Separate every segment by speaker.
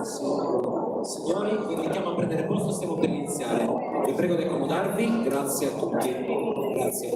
Speaker 1: Signori, vi invitiamo a prendere posto, stiamo per iniziare. Vi prego di accomodarvi, grazie a tutti. Grazie.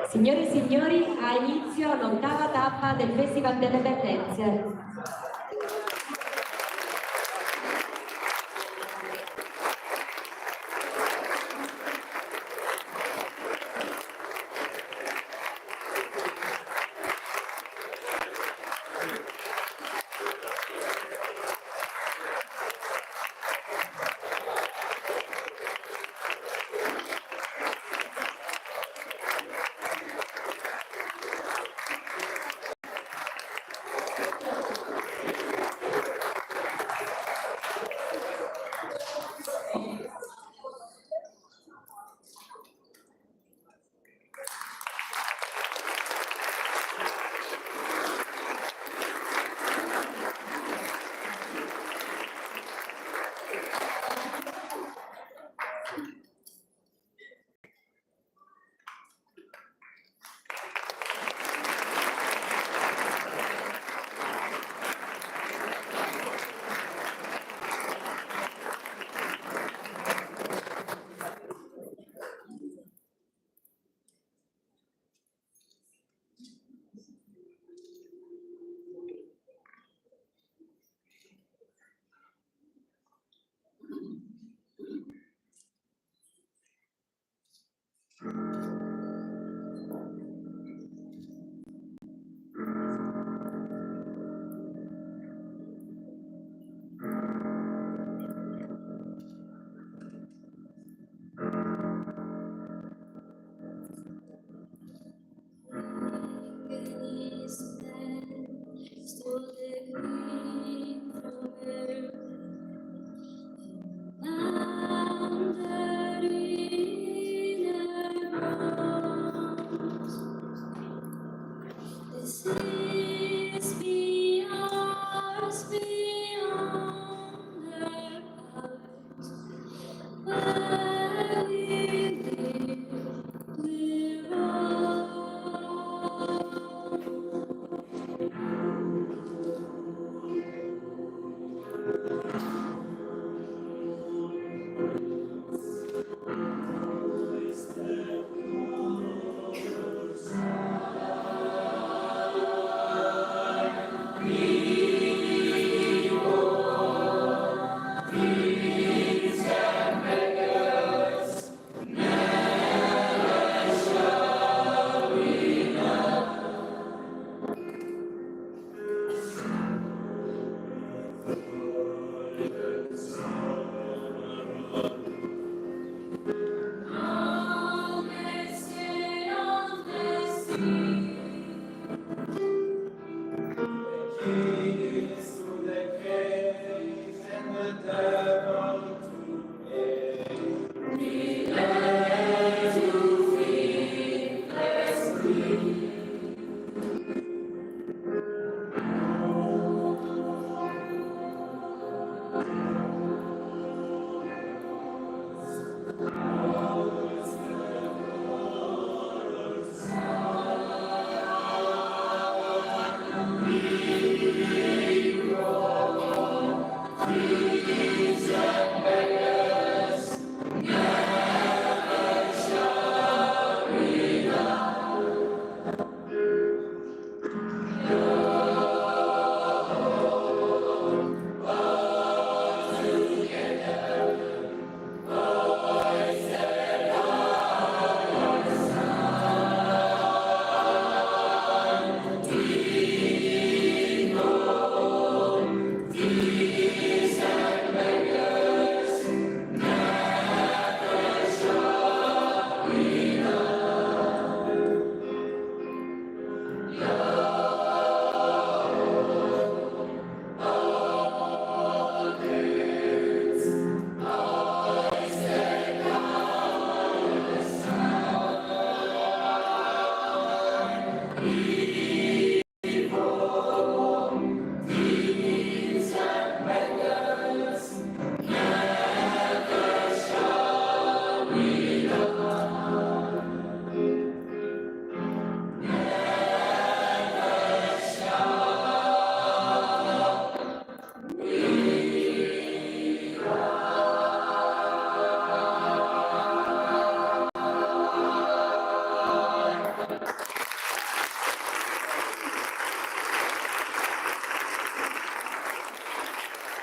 Speaker 2: Signore e signori, ha inizio l'8ª tappa del Festival delle Bellezze.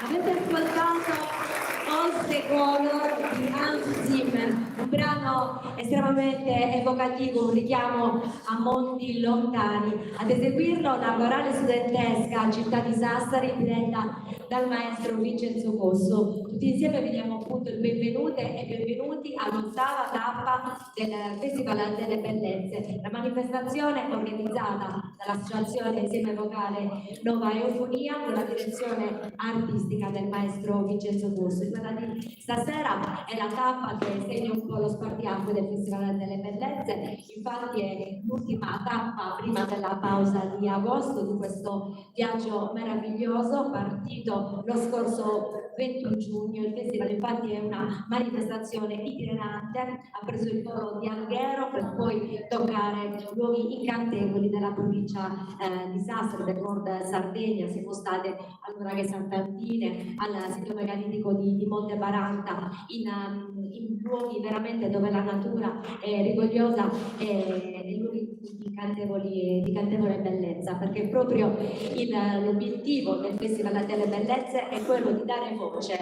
Speaker 2: Avete ascoltato All the Color di Hans Zimmer, un brano estremamente evocativo, un richiamo a mondi lontani. Ad eseguirlo una corale studentesca Città di Sassari diretta dal maestro Vincenzo Cosso. Tutti insieme vi diamo appunto il benvenute e benvenuti all'8ª tappa del Festival delle Bellezze, la manifestazione organizzata dall'Associazione Insieme Vocale Nuova Eufonia con la direzione artistica del maestro Vincenzo Cosso. Quella di stasera è la tappa che segna un po' lo spartiacque del Festival delle Bellezze, infatti è l'ultima tappa prima della pausa di agosto di questo viaggio meraviglioso partito lo scorso 21 giugno. Il festival infatti è una manifestazione itinerante, ha preso il volo di Alghero per poi toccare luoghi incantevoli della provincia di Sassari, del nord Sardegna. Siamo state al Nuraghe Sant'Antine, al sito megalitico di Monte Baranta, in luoghi veramente dove la natura è rigogliosa e luoghi di cantevole bellezza, perché proprio l'obiettivo del Festival delle Bellezze è quello di dare voce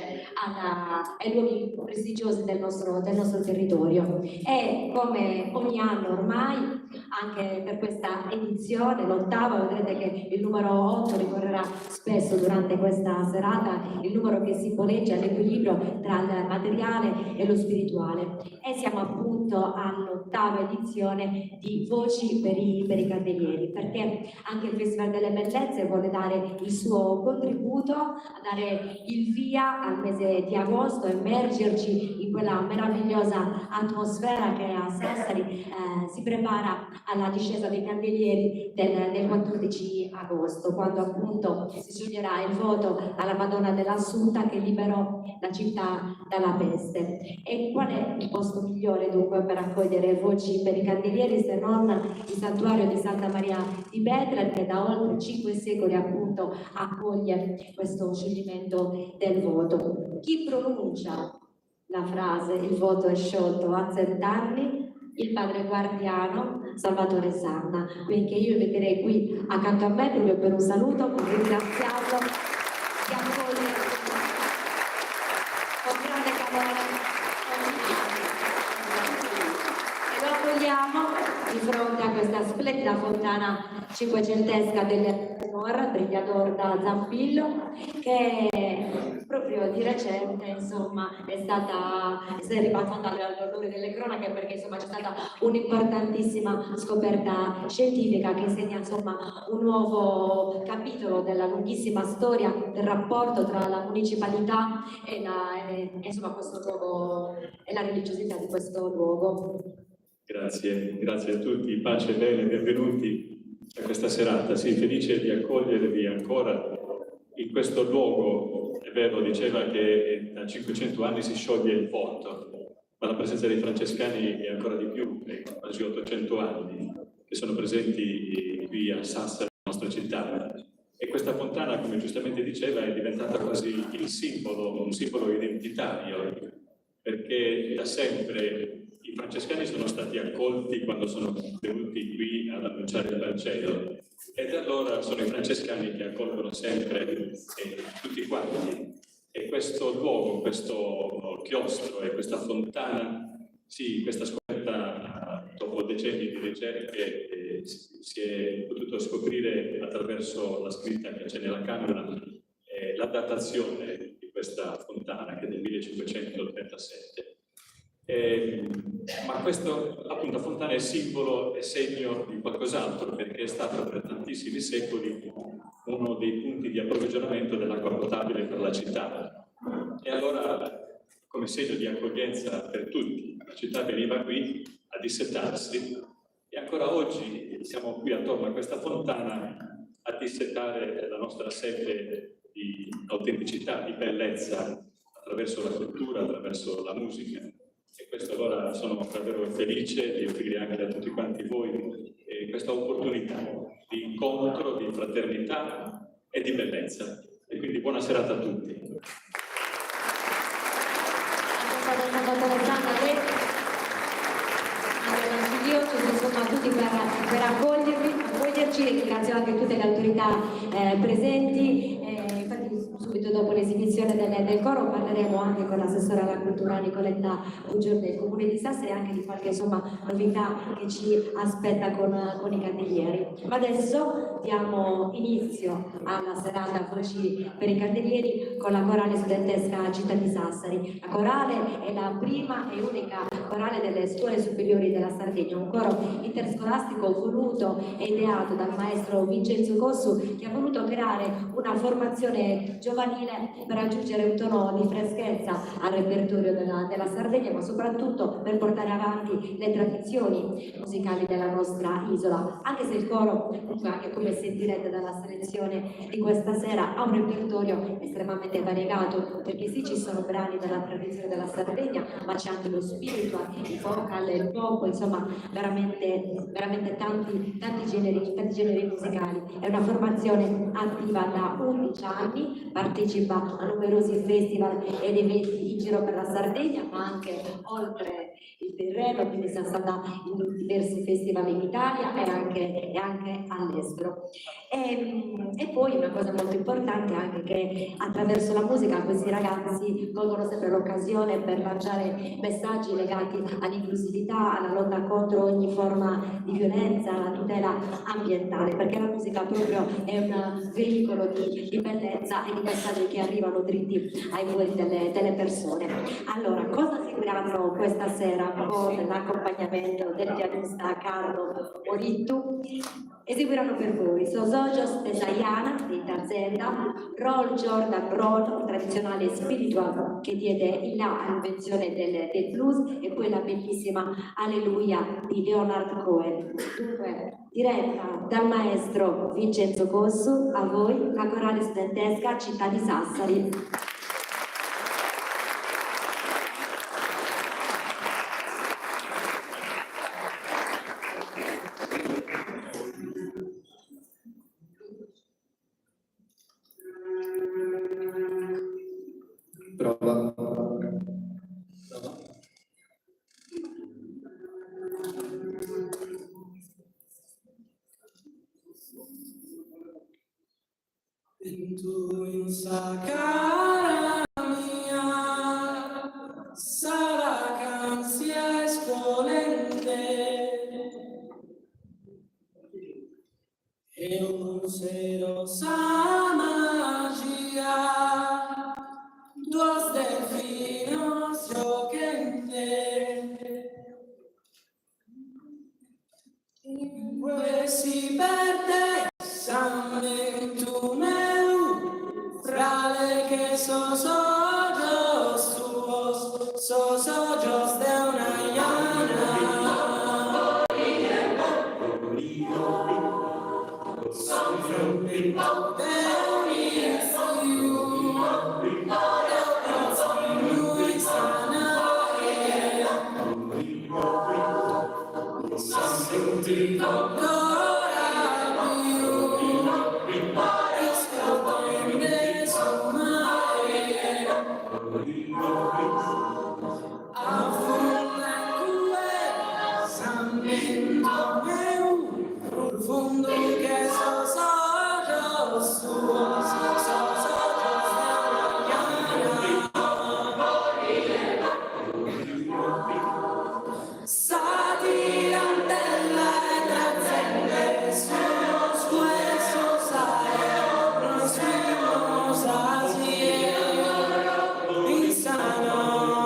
Speaker 2: ai luoghi prestigiosi del nostro territorio. E come ogni anno ormai, anche per questa edizione, l'8ª, vedrete che il numero 8 ricorrerà spesso durante questa serata, il numero che simboleggia l'equilibrio tra il materiale e lo spirituale. E siamo appunto all'8ª edizione di Voci per i Candelieri, perché anche il Festival delle Bellezze vuole dare il suo contributo, a dare il via al mese di agosto, immergerci in quella meravigliosa atmosfera che a Sassari si prepara alla discesa dei candelieri del 14 agosto, quando appunto si scioglierà il voto alla Madonna dell'Assunta che liberò la città dalla peste. E qual è il posto migliore dunque per accogliere Voci per i Candelieri se non il santuario di Santa Maria di Betlem, che da oltre 5 secoli appunto accoglie questo scioglimento del voto. Chi pronuncia la frase "il voto è sciolto" a 100 anni? Il padre guardiano Salvatore Sanna, quindi io inviterei qui accanto a me proprio per un saluto, per ringraziarlo di accogliere con grande calore e lo accogliamo di fronte a questa splendida fontana cinquecentesca dell'Eleonora, Brigliador da Zampillo, che proprio di recente insomma è ribaltata all'orrore delle cronache, perché insomma c'è stata un'importantissima scoperta scientifica che segna insomma un nuovo capitolo della lunghissima storia del rapporto tra la municipalità e insomma questo luogo e la religiosità di questo luogo.
Speaker 3: Grazie a tutti, pace e bene, benvenuti a questa serata. Sì, felice di accogliervi ancora in questo luogo. È vero, diceva che da 500 anni si scioglie il voto, ma la presenza dei francescani è ancora di più, è quasi 800 anni che sono presenti qui a Sassari, la nostra città. E questa fontana, come giustamente diceva, è diventata quasi un simbolo identitario, perché da sempre i francescani sono stati accolti quando sono venuti qui ad annunciare il Vangelo, e da allora sono i francescani che accolgono sempre tutti quanti. E questo luogo, questo chiostro e questa fontana, sì, questa scoperta dopo decenni di ricerche si è potuto scoprire attraverso la scritta che c'è nella camera, la datazione di questa fontana, che è del 1537. Ma questo, appunto, fontana è simbolo e segno di qualcos'altro, perché è stato per tantissimi secoli uno dei punti di approvvigionamento dell'acqua potabile per la città. E allora, come segno di accoglienza per tutti, la città veniva qui a dissetarsi, e ancora oggi siamo qui attorno a questa fontana a dissetare la nostra sete di autenticità, di bellezza, attraverso la cultura, attraverso la musica. E questo allora sono davvero felice di offrire anche a tutti quanti voi questa opportunità di incontro, di fraternità e di bellezza. E quindi buona serata a tutti.
Speaker 2: Io insomma a tutti per accoglierci, ringrazio anche tutte le autorità presenti. Infatti subito dopo l'esibizione del coro parleremo anche con l'assessore alla cultura Nicoletta Bugior del Comune di Sassari, anche di qualche insomma novità che ci aspetta con i candelieri. Ma adesso diamo inizio alla serata Voci per i Candelieri con la corale studentesca Città di Sassari. La corale è la prima e unica corale delle scuole superiori della Sardegna, un coro interscolastico voluto e ideato dal maestro Vincenzo Cossu, che ha voluto creare una formazione giovanile per raggiungere un tono di freschezza al repertorio della Sardegna, ma soprattutto per portare avanti le tradizioni musicali della nostra isola. Anche se il coro, anche come sentirete dalla selezione di questa sera, ha un repertorio estremamente variegato, perché sì, ci sono brani della tradizione della Sardegna, ma c'è anche lo spiritual, il vocal, il pop, insomma veramente tanti generi musicali. È una formazione attiva da 11 anni, partecipa a numerosi festival ed eventi in giro per la Sardegna, ma anche oltre di Ferrero, quindi sono stata in diversi festival in Italia e anche all'estero. E poi una cosa molto importante è anche che attraverso la musica questi ragazzi colgono sempre l'occasione per lanciare messaggi legati all'inclusività, alla lotta contro ogni forma di violenza, alla tutela ambientale, perché la musica proprio è un veicolo di bellezza e di messaggi che arrivano dritti ai cuori delle persone. Allora, cosa seguiranno questa sera con l'accompagnamento del pianista Carlo Morittu? Eseguiranno per voi Sosojos Tesayana di Tarzenda, Roll Jordan Roll, tradizionale spiritual che diede l'invenzione del blues, e poi la bellissima Alleluia di Leonard Cohen. Dunque, diretta dal maestro Vincenzo Cossu, a voi la corale studentesca Città di Sassari.
Speaker 1: Prova.
Speaker 4: Tu in sa cara mia sarà canzia esponente e un sero sa magia dos delfinos giochente in si perde Sammentu meu, frale che sosojos tuos, sosojos de una llana. Son from people de profundo que sosojos tuos, sosojos Satirantella e trazzelle sus questos aeros nos fuimos así insanos.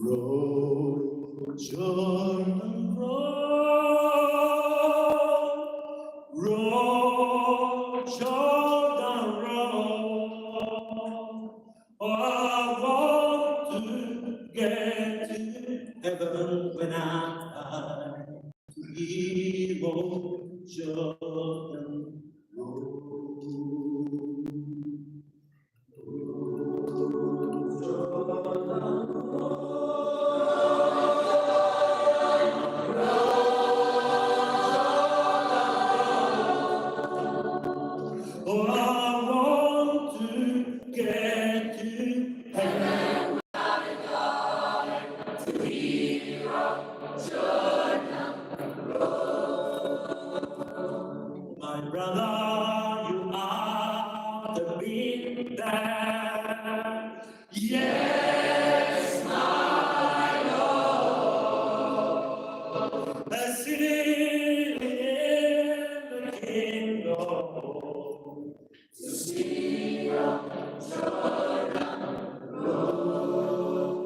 Speaker 5: Roll, Jordan, roll, Jordan, roll. Oh, I want to get to heaven when I'm high. Roll, Jordan, roll. Oh, I want to get to heaven. My brother, you are the big there. Yes, my Lord. A city in the kingdom. To see Jordan roll.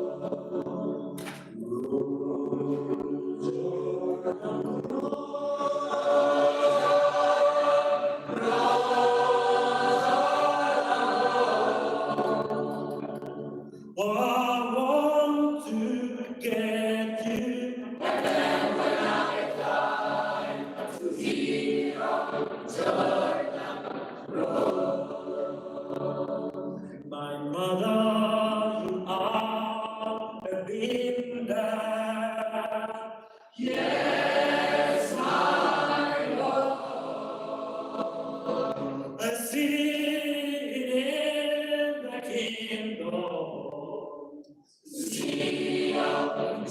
Speaker 5: Oh, I want to get you heaven when I die, to hear Jordan roll. My mother, you are a been there. Yes, my Lord. A city in the kingdom. See Jordan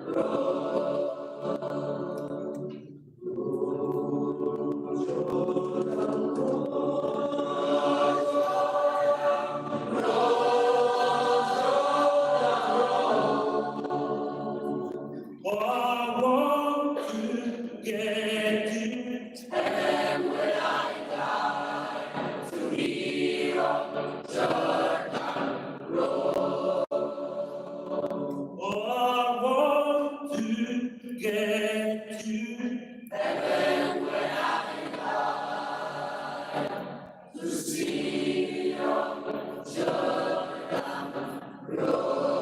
Speaker 5: roll. Oh, I want to get to heaven when I die, to hear Jordan roll. Oh, I want to get to heaven when I die, to see Jordan roll.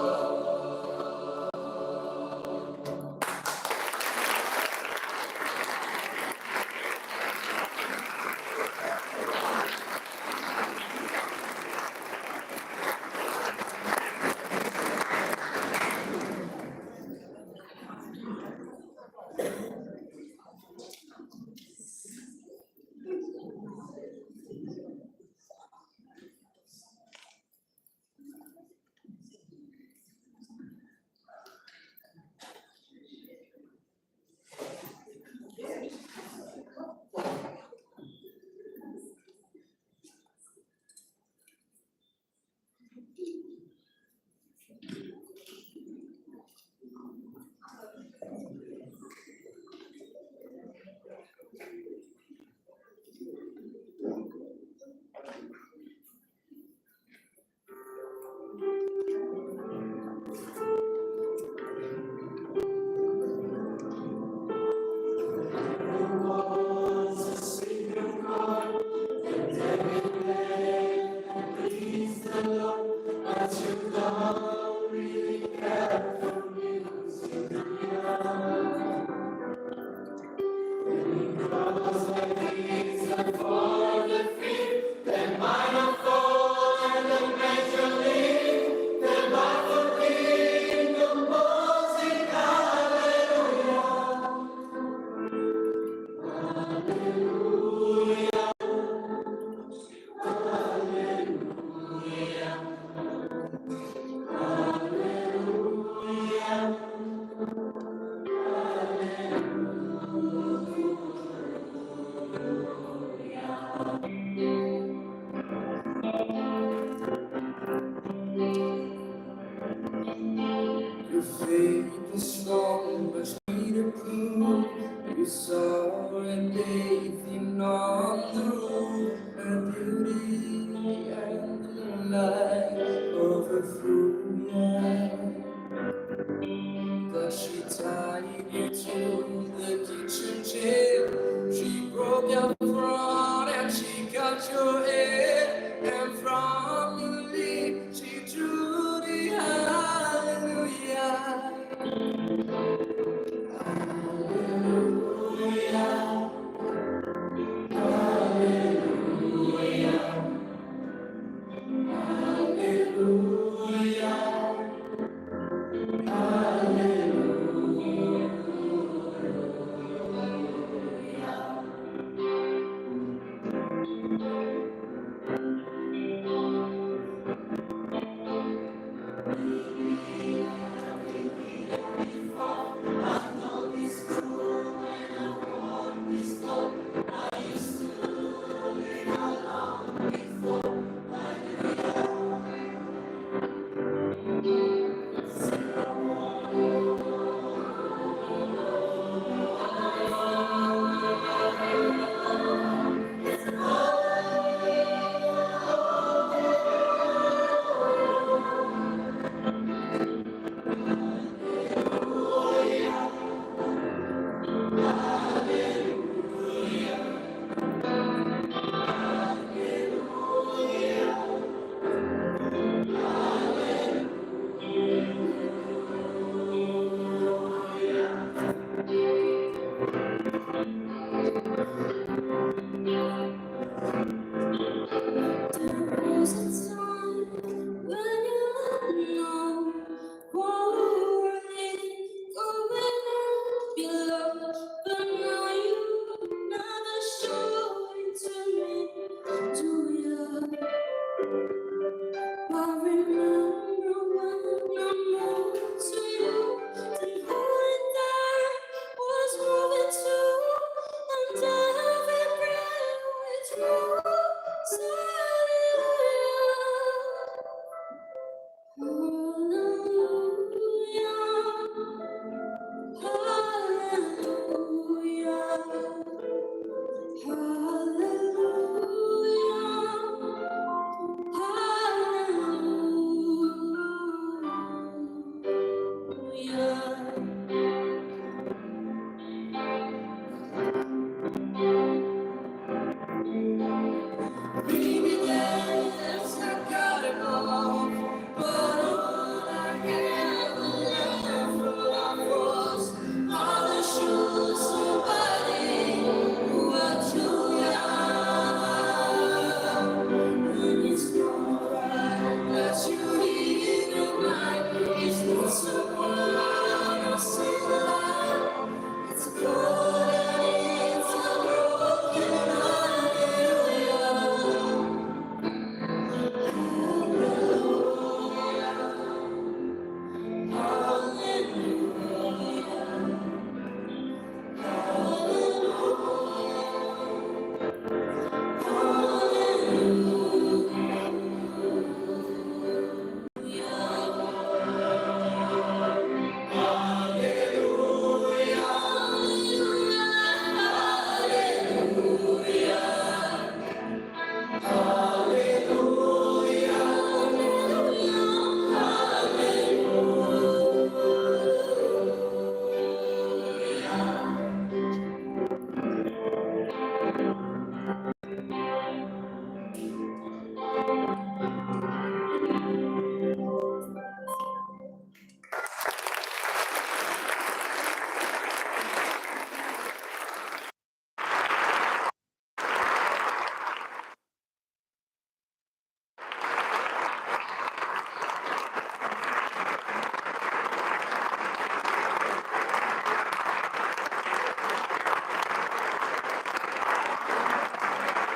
Speaker 4: at your head, and from your lips she drew the hallelujah.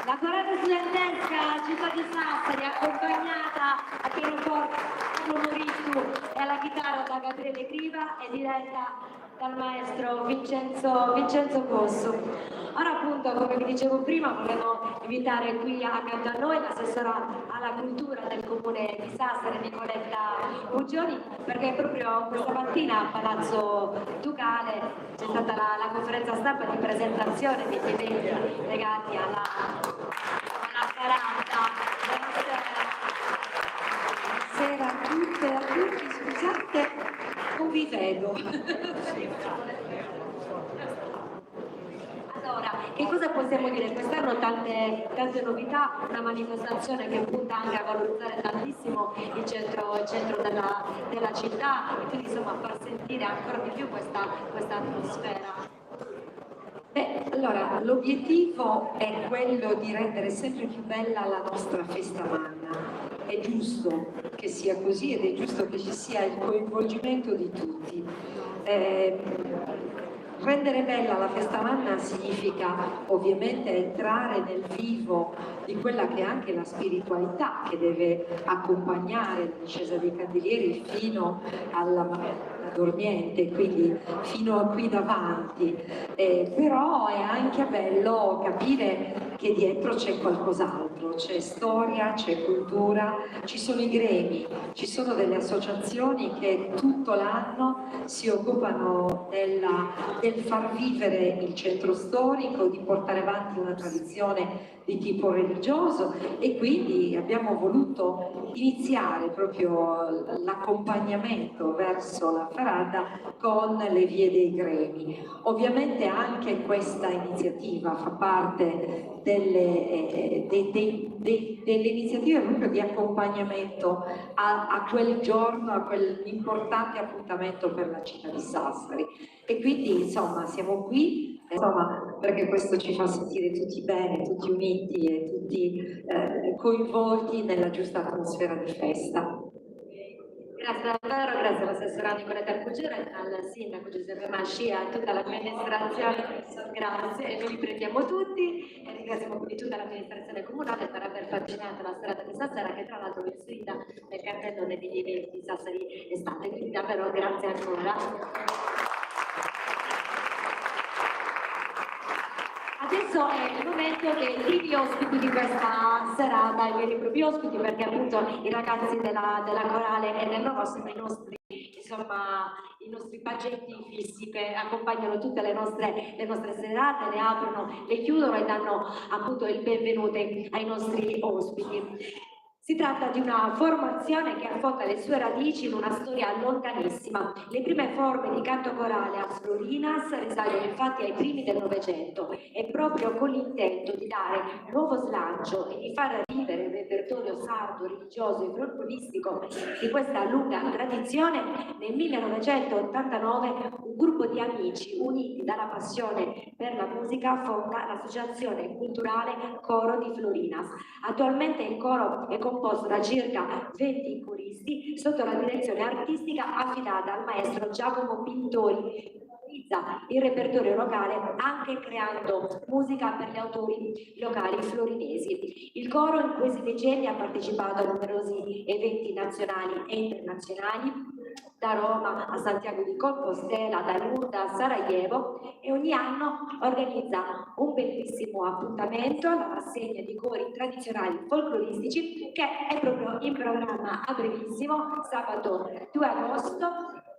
Speaker 2: La corale studentesca Città di Sassari, accompagnata a pianoforte da Moristu e alla chitarra da Gabriele Criva e diretta dal maestro Vincenzo Cosso. Ora appunto, come vi dicevo prima, volevo invitare qui accanto a noi l'assessora alla cultura del comune di Sassari, Nicoletta Bugioni, perché proprio questa mattina a Palazzo Ducale c'è stata la conferenza stampa di presentazione degli eventi legati alla 40 sera a tutte e a tutti, scusate, non vi vedo. Allora, che cosa possiamo possiamo dire? Quest'anno tante novità, una manifestazione che punta anche a valorizzare tantissimo il centro della città e quindi insomma far sentire ancora di più questa atmosfera.
Speaker 6: Allora, l'obiettivo è quello di rendere sempre più bella la nostra festa magna. È giusto che sia così ed è giusto che ci sia il coinvolgimento di tutti. Rendere bella la festa magna significa ovviamente entrare nel vivo di quella che è anche la spiritualità che deve accompagnare la discesa dei candelieri fino alla dormiente, quindi fino a qui davanti. Però è anche bello capire che dietro c'è qualcos'altro, c'è storia, c'è cultura, ci sono i gremi, ci sono delle associazioni che tutto l'anno si occupano del far vivere il centro storico, di portare avanti una tradizione di tipo religioso e quindi abbiamo voluto iniziare proprio l'accompagnamento verso la Farada con le vie dei gremi. Ovviamente anche questa iniziativa fa parte delle iniziative proprio di accompagnamento a quel giorno, a quell'importante appuntamento per la città di Sassari. E quindi insomma siamo qui perché questo ci fa sentire tutti bene, tutti uniti e tutti coinvolti nella giusta atmosfera di festa.
Speaker 2: Grazie davvero, grazie all'assessora Nicoletta Alcugera, al sindaco Giuseppe Masci e a tutta l'amministrazione. Grazie, e noi riprendiamo tutti e ringraziamo quindi tutta l'amministrazione comunale per aver patrocinato la serata di stasera, che tra l'altro è inserita nel cartellone degli eventi di Sassari Estate, quindi davvero grazie ancora. Adesso è il momento che i primi ospiti di questa serata, i veri e propri ospiti, perché appunto i ragazzi della corale e del Roma sono i nostri paggetti fissi che accompagnano tutte le nostre serate, le aprono, le chiudono e danno appunto il benvenuto ai nostri ospiti. Si tratta di una formazione che affonda le sue radici in una storia lontanissima. Le prime forme di canto corale a Florinas risalgono infatti ai primi del Novecento e proprio con l'intento di dare nuovo slancio e di far vivere il repertorio sardo, religioso e folcloristico di questa lunga tradizione, nel 1989 un gruppo di amici uniti dalla passione per la musica fonda l'associazione culturale Coro di Florinas. Attualmente il coro è composto da circa 20 coristi sotto la direzione artistica affidata al maestro Giacomo Pintori. Utilizza il repertorio locale anche creando musica per gli autori locali florinesi. Il coro in questi decenni ha partecipato a numerosi eventi nazionali e internazionali, da Roma a Santiago di Compostela, da Lourdes a Sarajevo, e ogni anno organizza un bellissimo appuntamento, la rassegna di cori tradizionali folcloristici, che è proprio in programma a brevissimo, sabato 2 agosto,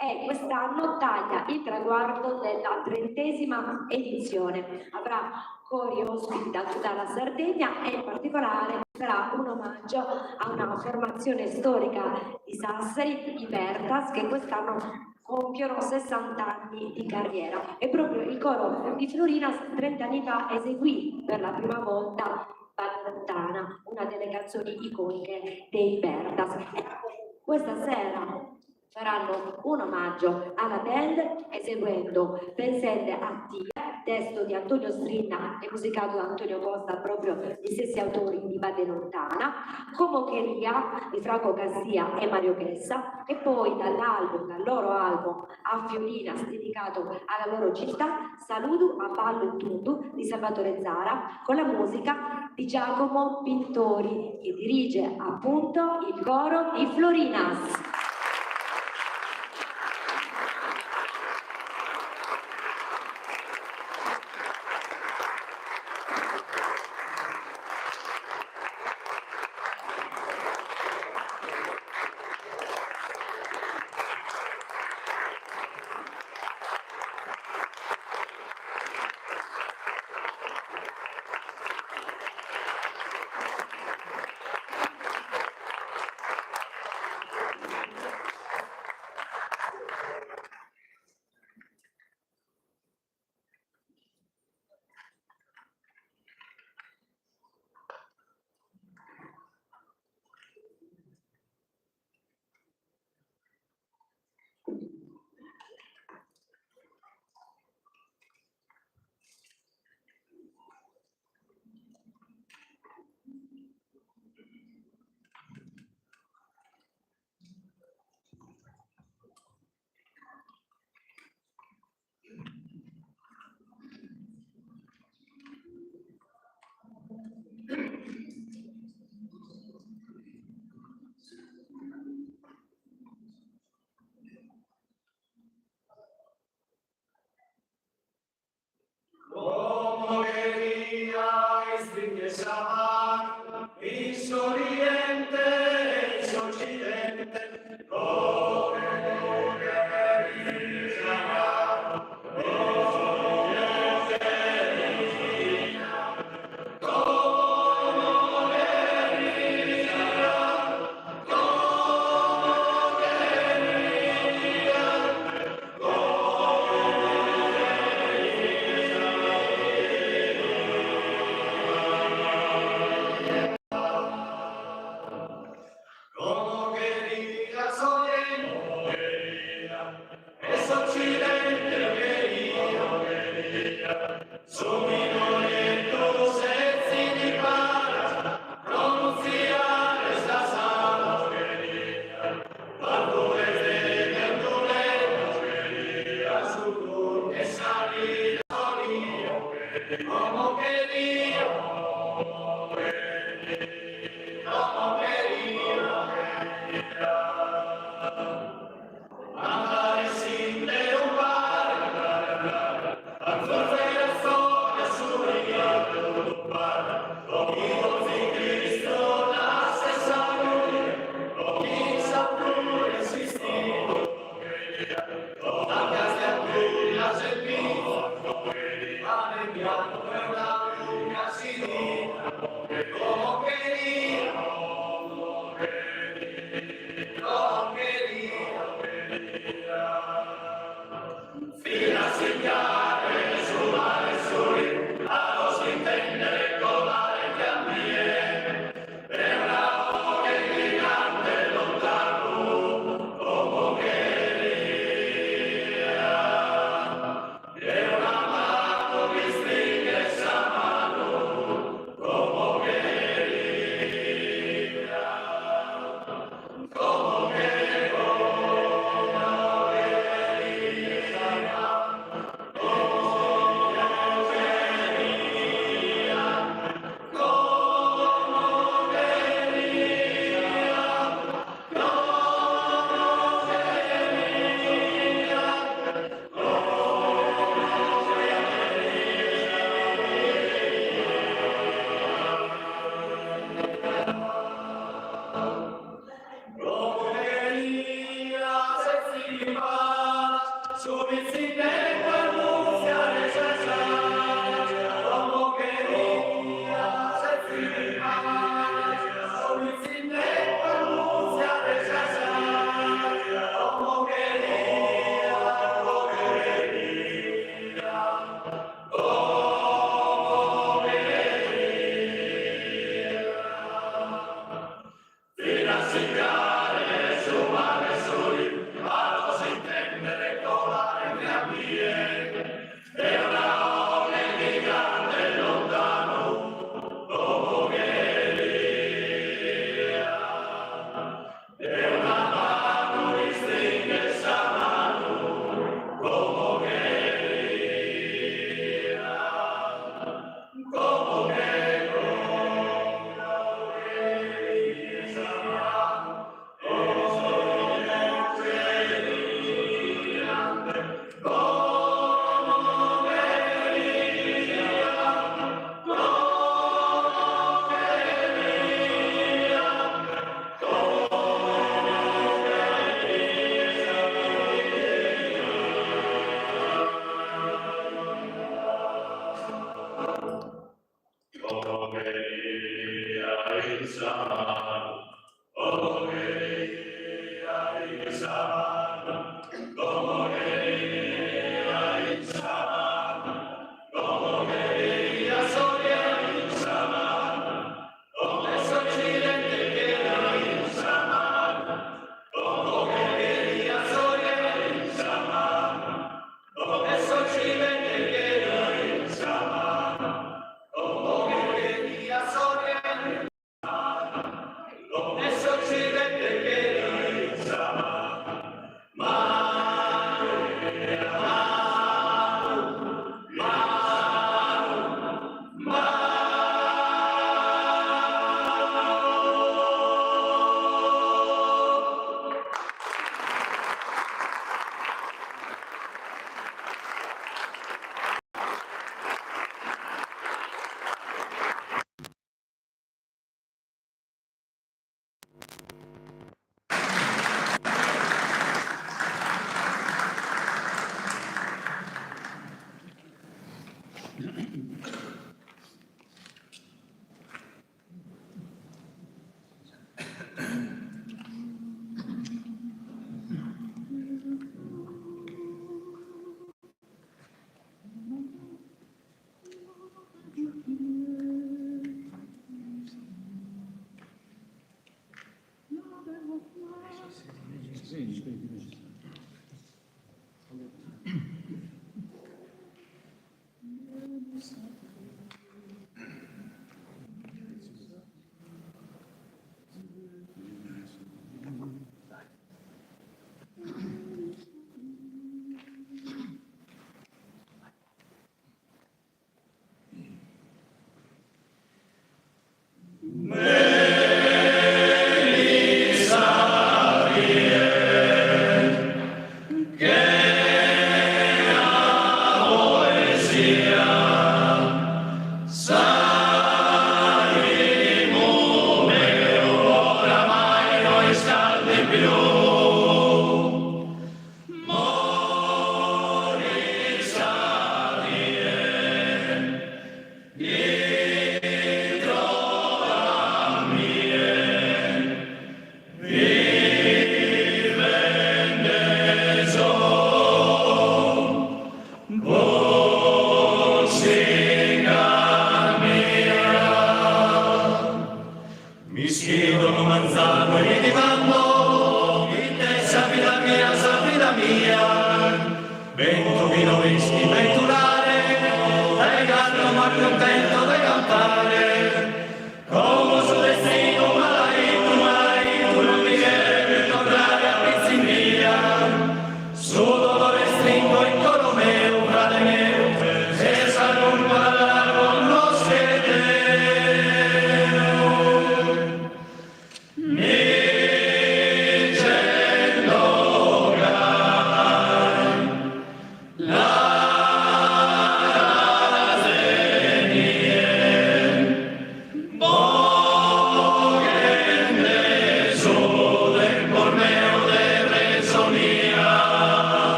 Speaker 2: e quest'anno taglia il traguardo della 30ª edizione. Avrà cori ospiti da tutta la Sardegna e in particolare sarà un omaggio a una formazione storica di Sassari, i Bertas, che quest'anno compiono 60 anni di carriera. E proprio il coro di Florinas 30 anni fa eseguì per la prima volta Vado Lontana, una delle canzoni iconiche dei Bertas. Questa sera faranno un omaggio alla band eseguendo Pensende a Tia, testo di Antonio Strinna e musicato da Antonio Costa, proprio gli stessi autori di Vade Lontana, Comocheria di Franco Cassia e Mario Chessa, e poi dal loro album A Fiorinas, dedicato alla loro città, Saludo a Ballo Tundu di Salvatore Zara, con la musica di Giacomo Pintori, che dirige appunto il coro di Florinas.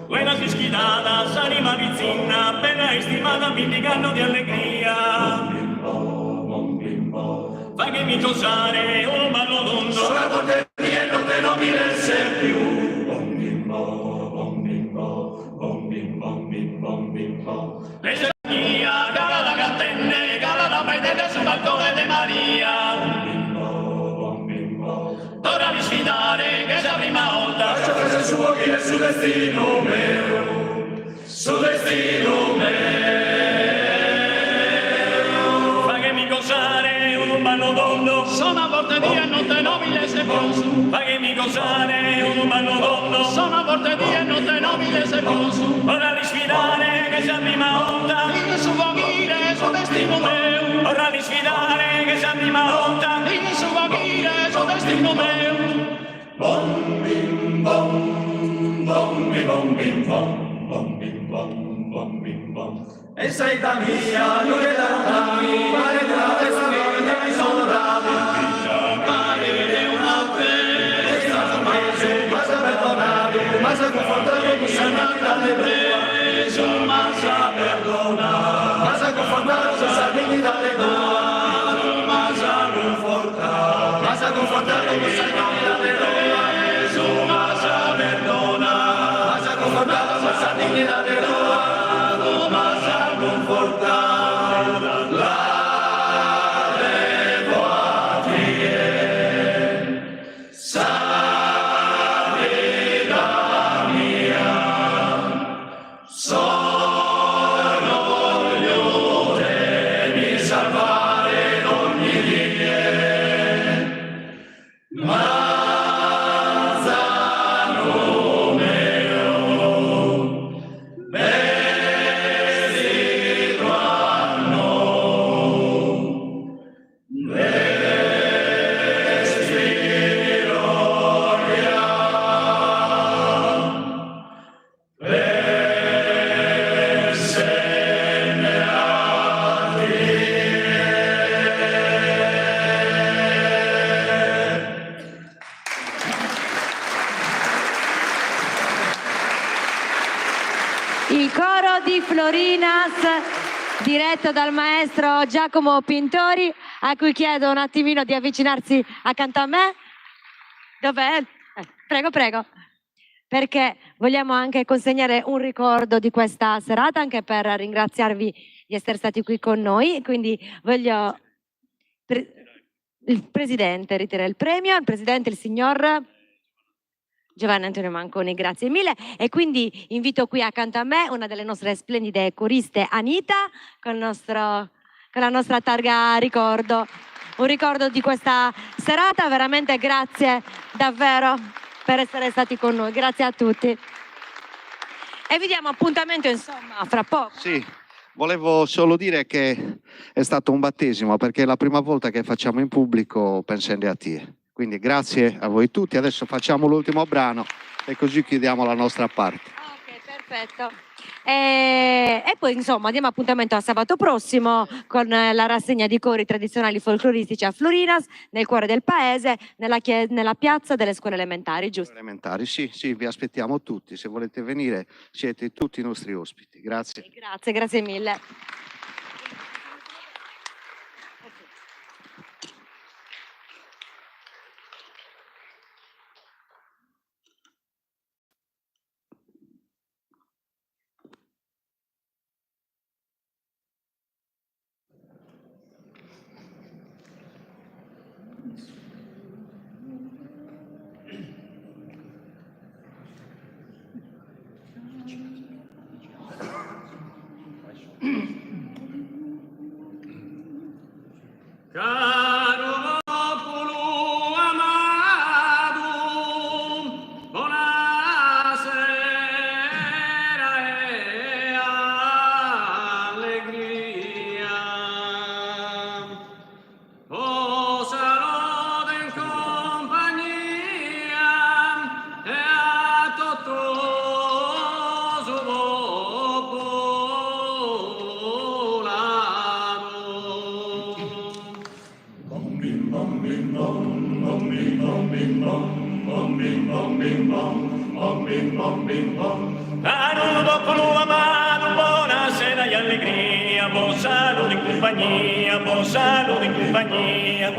Speaker 5: Quella fischiata, s'anima vizzina, bella e stimata, mi indicano di allegria. Fai che mi tosare, un ballo tondo, sulla porteria e non te non mi resse più. E se la mia, cala da cantenne, cala da prendere sul balcone di Maria. Ora mi sfidare, che sia prima volta, faccia presa su occhi su destino mio, su destino mio. Fai che mi gozare un ballo tondo, sono a volte via e notte nobile se posso. Fai che mi gozare un ballo tondo, sono a volte via e notte nobile se posso. Ora mi sfidare, che sia prima volta, il suo dire, su destino mio. Ora mi sfidare, che sia prima volta, il suo dire, su destino mio. Bom bim bom, bom bim bom bim bom, bom bim bom, bom bim bom. E sei da mia, non è da lontani, mare della testa mia, mi sono dato. Mare è una festa, ma sa perdonare, ma sa confortare, mi sa dalle preso, ma sa perdonare, ma sa confortare, sa salvini dalle confortato con Sardegna de Roma, su masa perdona, masa confortato con Sardegna de Roma, su masa confortata, la devo a te, sa vita mia, sono voglio te mi salvare ogni dia. Manzano meo, besito anno, vestiroria, persene a
Speaker 2: Il coro di Florinas, diretto dal maestro Giacomo Pintori, a cui chiedo un attimino di avvicinarsi accanto a me. Dov'è? Prego, prego. Perché vogliamo anche consegnare un ricordo di questa serata, anche per ringraziarvi di essere stati qui con noi. Quindi voglio... il Presidente ritira il premio, il Presidente, il signor... Giovanni Antonio Manconi, grazie mille. E quindi invito qui accanto a me una delle nostre splendide coriste, Anita, con la nostra targa ricordo. Un ricordo di questa serata, veramente grazie davvero per essere stati con noi. Grazie a tutti. E vi diamo appuntamento insomma fra poco.
Speaker 7: Sì, volevo solo dire che è stato un battesimo perché è la prima volta che facciamo in pubblico Pensando a te. Quindi grazie a voi tutti, adesso facciamo l'ultimo brano e così chiudiamo la nostra parte.
Speaker 2: Ok, perfetto. E poi insomma diamo appuntamento a sabato prossimo con la rassegna di cori tradizionali folcloristici a Florinas, nel cuore del paese, nella piazza delle scuole elementari, giusto?
Speaker 7: Elementari, sì, vi aspettiamo tutti, se volete venire siete tutti i nostri ospiti. Grazie.
Speaker 2: Grazie mille.
Speaker 5: Caro popolo amato, buonasera e allegria. Oh, saluto in compagnia e a tutto suo Caro popolo amato, buonasera e allegria, buon saluto in compagnia, buon saluto in compagnia.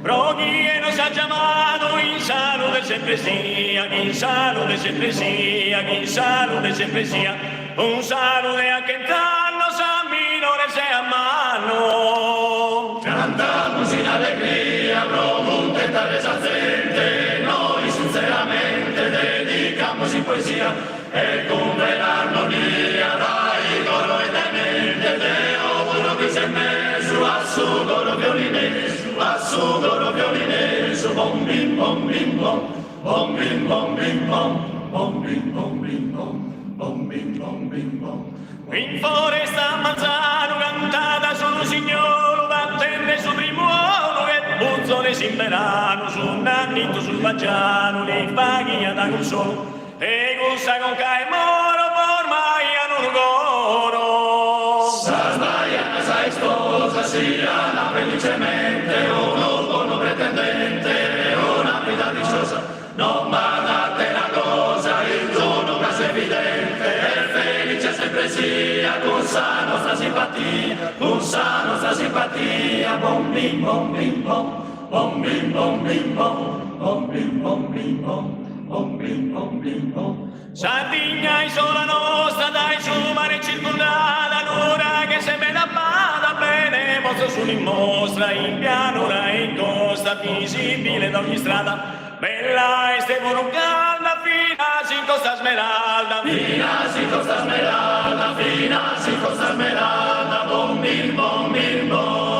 Speaker 5: Proghi e non sa chiamato, in salute sempre sia, in salute sempre sia, in salute sempre sia. Un saluto anche in tanto, San Minore sei a mano. Cantamos in allegria, provunte tale saziente, noi sinceramente dedicamos in poesia e con l'armonia dai coro e dai mente Deo quello che si è messo a su coro violinese, a su coro violinese, bom bim bom bim bom, bom bim bom bim bom, bom bim bom bim bom, bom bim bom bim bom. In foresta Manzano cantata sono signoro, battente su primuolo e buzzone simperano, su un annito sul baggiano, le paghi da un solo, e gusta con cae moro, ormai hanno un coro. Sa sbagliata, sa sposa, sia la felicemente, uno buono pretendente, una vita dicciosa, non badate la cosa, il giorno caso evidente, è felice sempre sia, con sa nostra simpatia, bom bim bom bim bom, bom bim bom bim bom, bom bim bom bim bom, bom bim bom bim bom. Sardigna isola nostra, dai su mare circondata, l'ora che se me la bada bene, mostra sull'immostra, in pianura e in costa, visibile da ogni strada, bella e stevoro calda, fina si costa smeralda, fina si costa smeralda, fina si costa smeralda, bom bim bom bim bom.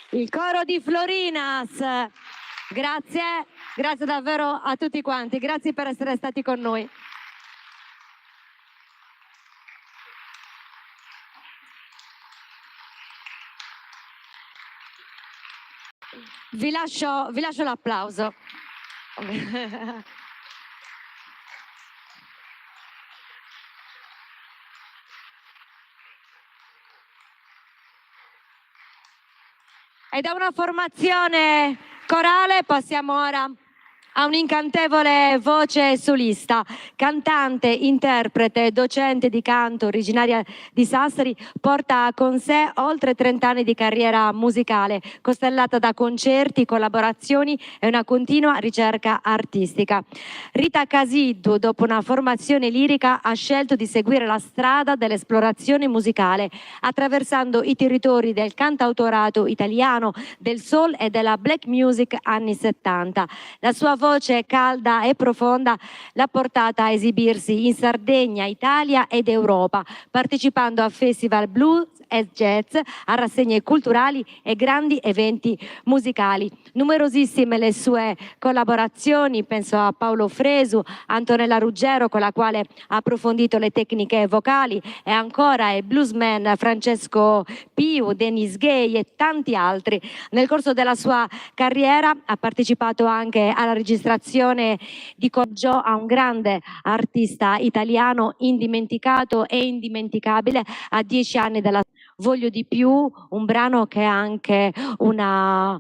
Speaker 2: Il coro di Florinas, grazie, grazie davvero a tutti quanti, grazie per essere stati con noi. Vi lascio l'applauso. E da una formazione corale passiamo ora ha un'incantevole voce solista, cantante, interprete, docente di canto, originaria di Sassari, porta con sé oltre 30 anni di carriera musicale, costellata da concerti, collaborazioni e una continua ricerca artistica. Rita Casiddu, dopo una formazione lirica, ha scelto di seguire la strada dell'esplorazione musicale, attraversando i territori del cantautorato italiano, del soul e della black music anni 70. La sua voce calda e profonda l'ha portata a esibirsi in Sardegna, Italia ed Europa, partecipando a festival blues e jazz, a rassegne culturali e grandi eventi musicali. Numerosissime le sue collaborazioni, penso a Paolo Fresu, Antonella Ruggero, con la quale ha approfondito le tecniche vocali, e ancora il bluesman Francesco Piu, Dennis Gay e tanti altri. Nel corso della sua carriera ha partecipato anche alla registrazione di Coggio, a un grande artista italiano indimenticato e indimenticabile a 10 anni dalla Voglio di più, un brano che è anche insomma,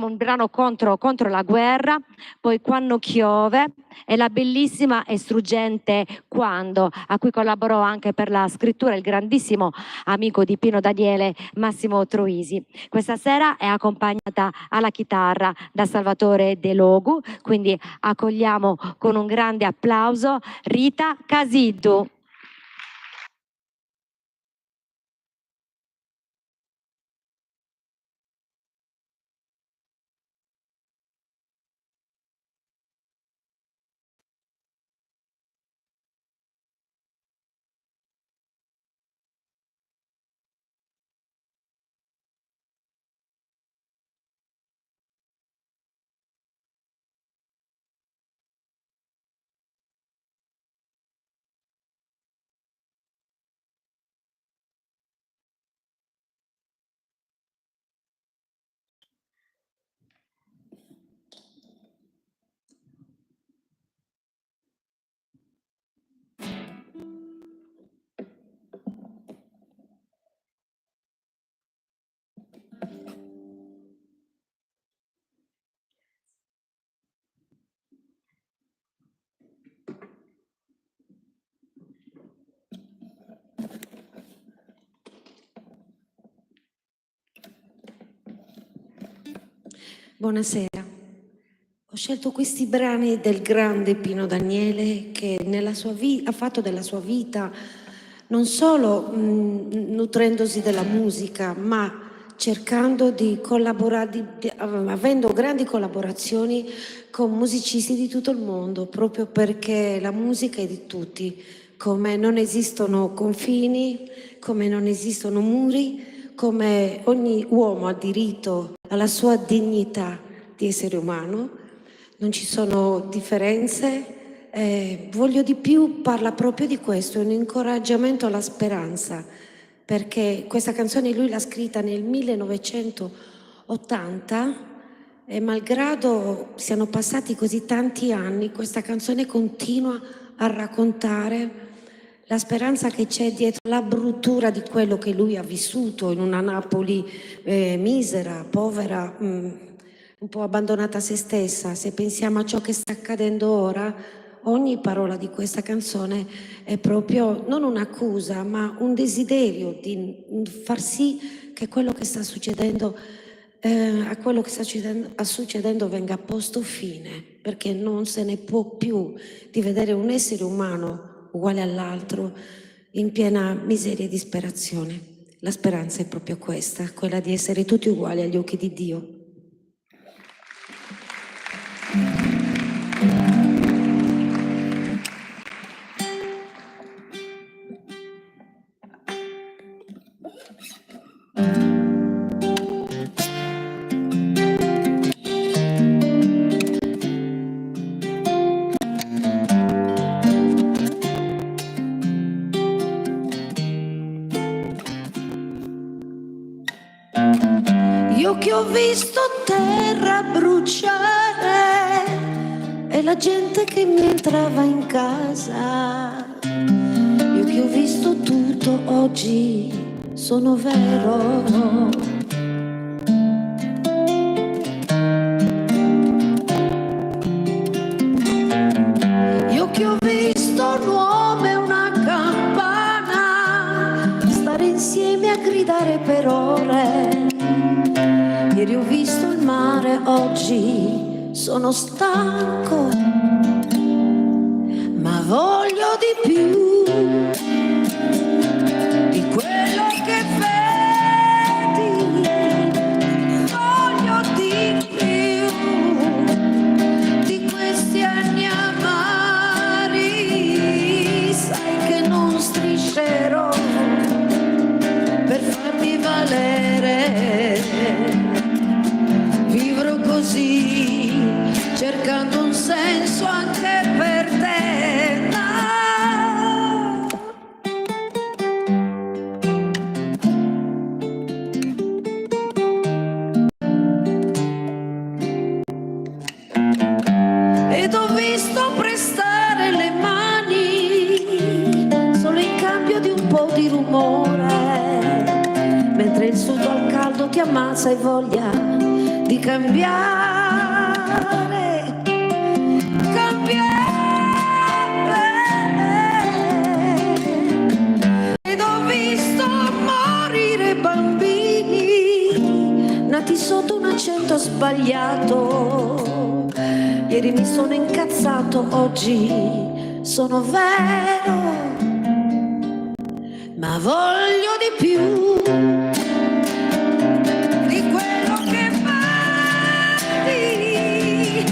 Speaker 2: un brano contro la guerra, poi Quando chiove e la bellissima e struggente Quando, a cui collaborò anche per la scrittura il grandissimo amico di Pino Daniele, Massimo Troisi. Questa sera è accompagnata alla chitarra da Salvatore De Logu, quindi accogliamo con un grande applauso Rita Casiddu.
Speaker 8: Buonasera. Ho scelto questi brani del grande Pino Daniele che ha fatto della sua vita non solo nutrendosi della musica, ma cercando di collaborare, avendo grandi collaborazioni con musicisti di tutto il mondo, proprio perché la musica è di tutti, come non esistono confini, come non esistono muri, come ogni uomo ha diritto alla sua dignità di essere umano, non ci sono differenze. Voglio di più parla proprio di questo, è un incoraggiamento alla speranza, perché questa canzone lui l'ha scritta nel 1980 e malgrado siano passati così tanti anni, questa canzone continua a raccontare la speranza che c'è dietro la bruttura di quello che lui ha vissuto in una Napoli misera, povera, un po' abbandonata a se stessa. Se pensiamo a ciò che sta accadendo ora, ogni parola di questa canzone è proprio non un'accusa, ma un desiderio di far sì che quello che sta succedendo, a quello che sta succedendo venga posto fine, perché non se ne può più di vedere un essere umano uguale all'altro in piena miseria e disperazione. La speranza è proprio questa, quella di essere tutti uguali agli occhi di Dio. Io che ho visto terra bruciare e la gente che mi entrava in casa, io che ho visto tutto oggi sono vero. Io che ho visto un uomo e una campana stare insieme a gridare per ore. Ieri ho visto il mare, oggi sono stanco, ma voglio di più di quello che vedi, voglio di più di questi anni amari, sai che non striscerò per farmi valere. Vivrò così, cercando un senso anche per te. Ed ho visto prestare le mani solo in cambio di un po' di rumore, mentre il sudo al caldo ti ammazza e voglia di cambiare, ed ho visto morire bambini nati sotto un accento sbagliato. Ieri mi sono incazzato, oggi sono vero, ma voglio di più di quello che vedi,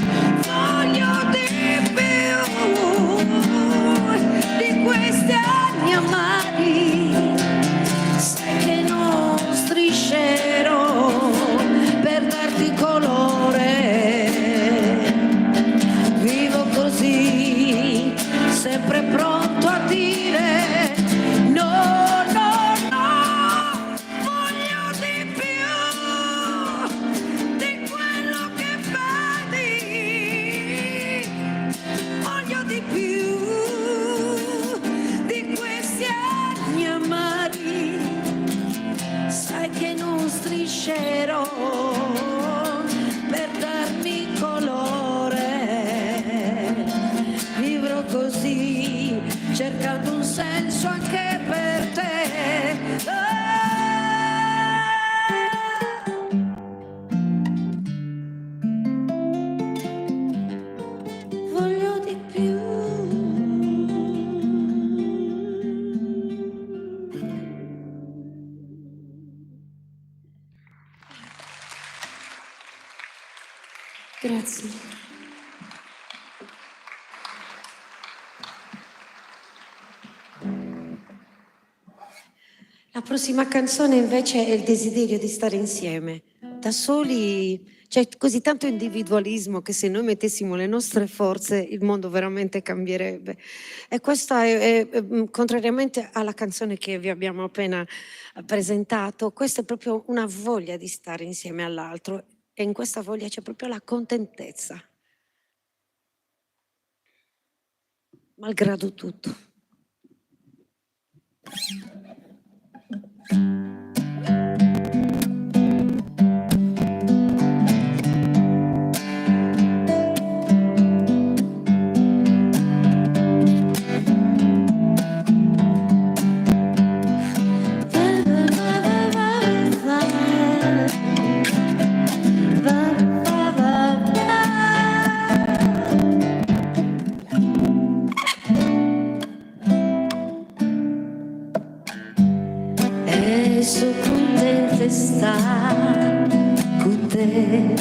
Speaker 8: voglio di più di questi anni amari, sai che non striscerò per darti colore, vivo così, sempre pronto a dire no. Per darmi colore, vivrò così, cercando un senso anche per te. Grazie. La prossima canzone invece è il desiderio di stare insieme. Da soli c'è così tanto individualismo che se noi mettessimo le nostre forze il mondo veramente cambierebbe. E questa è contrariamente alla canzone che vi abbiamo appena presentato, questa è proprio una voglia di stare insieme all'altro e in questa voglia c'è proprio la contentezza, malgrado tutto.
Speaker 9: E so contenta sta con te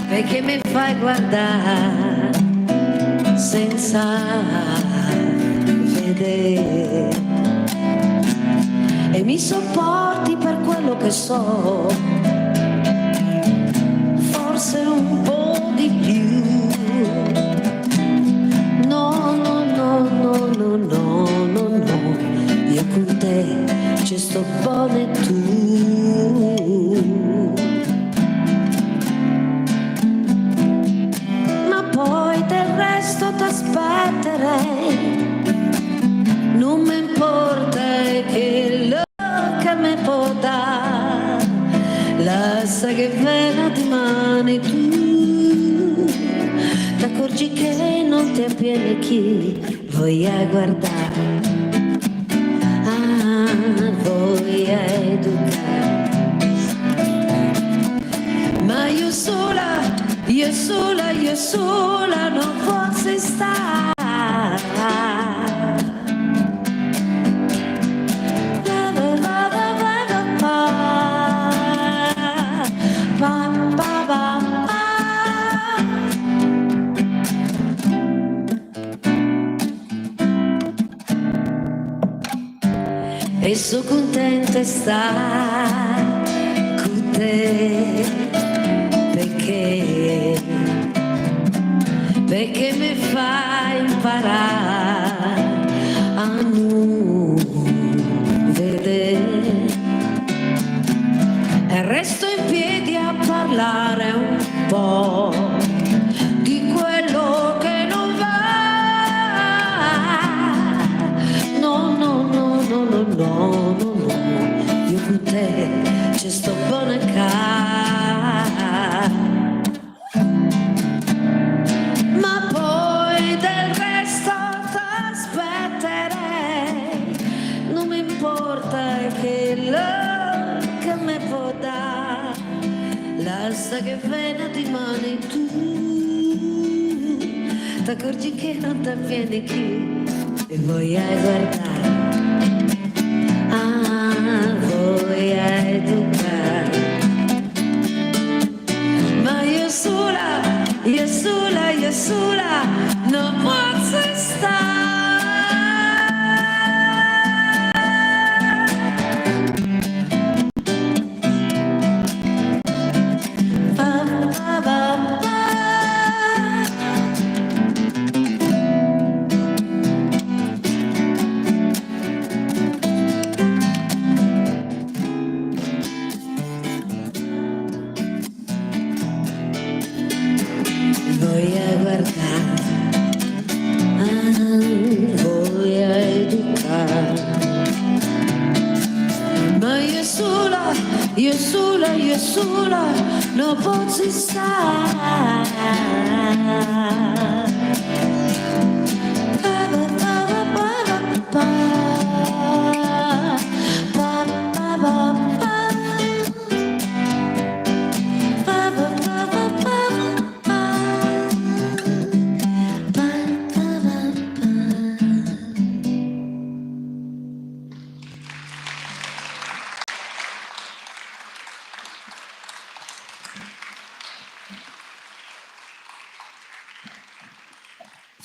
Speaker 9: perché mi fai guardare senza vedere e mi sopporti per quello che so, forse un po' di più. No, no, no, no, no, no, no, no, io con te ci sto buone tu. Ma poi del resto t'aspetterei, non mi importa che lo che mi può dare, lascia che vena di mani tu, t'accorgi che non ti avviene chi voglia guardare, voglia educare, ma io sola, io sola, io sola non posso stare. E so contenta stare con te perché mi fai imparare a non vedere e resto in piedi a parlare un po' di quello che non va. No, no, no, no, no, no, no, no, io con te ci sto buona cara, ma poi del resto t'aspetterei, non mi importa che lo che mi può dare, lascia che vena di mani tu, t'accorgi che non t'avviene chi e voglia guardare, voglia educare, ma io sola, io sola, io sola non posso stare. Voglia guardare, voglia educare, ma io sola, io sola, io sola non posso stare.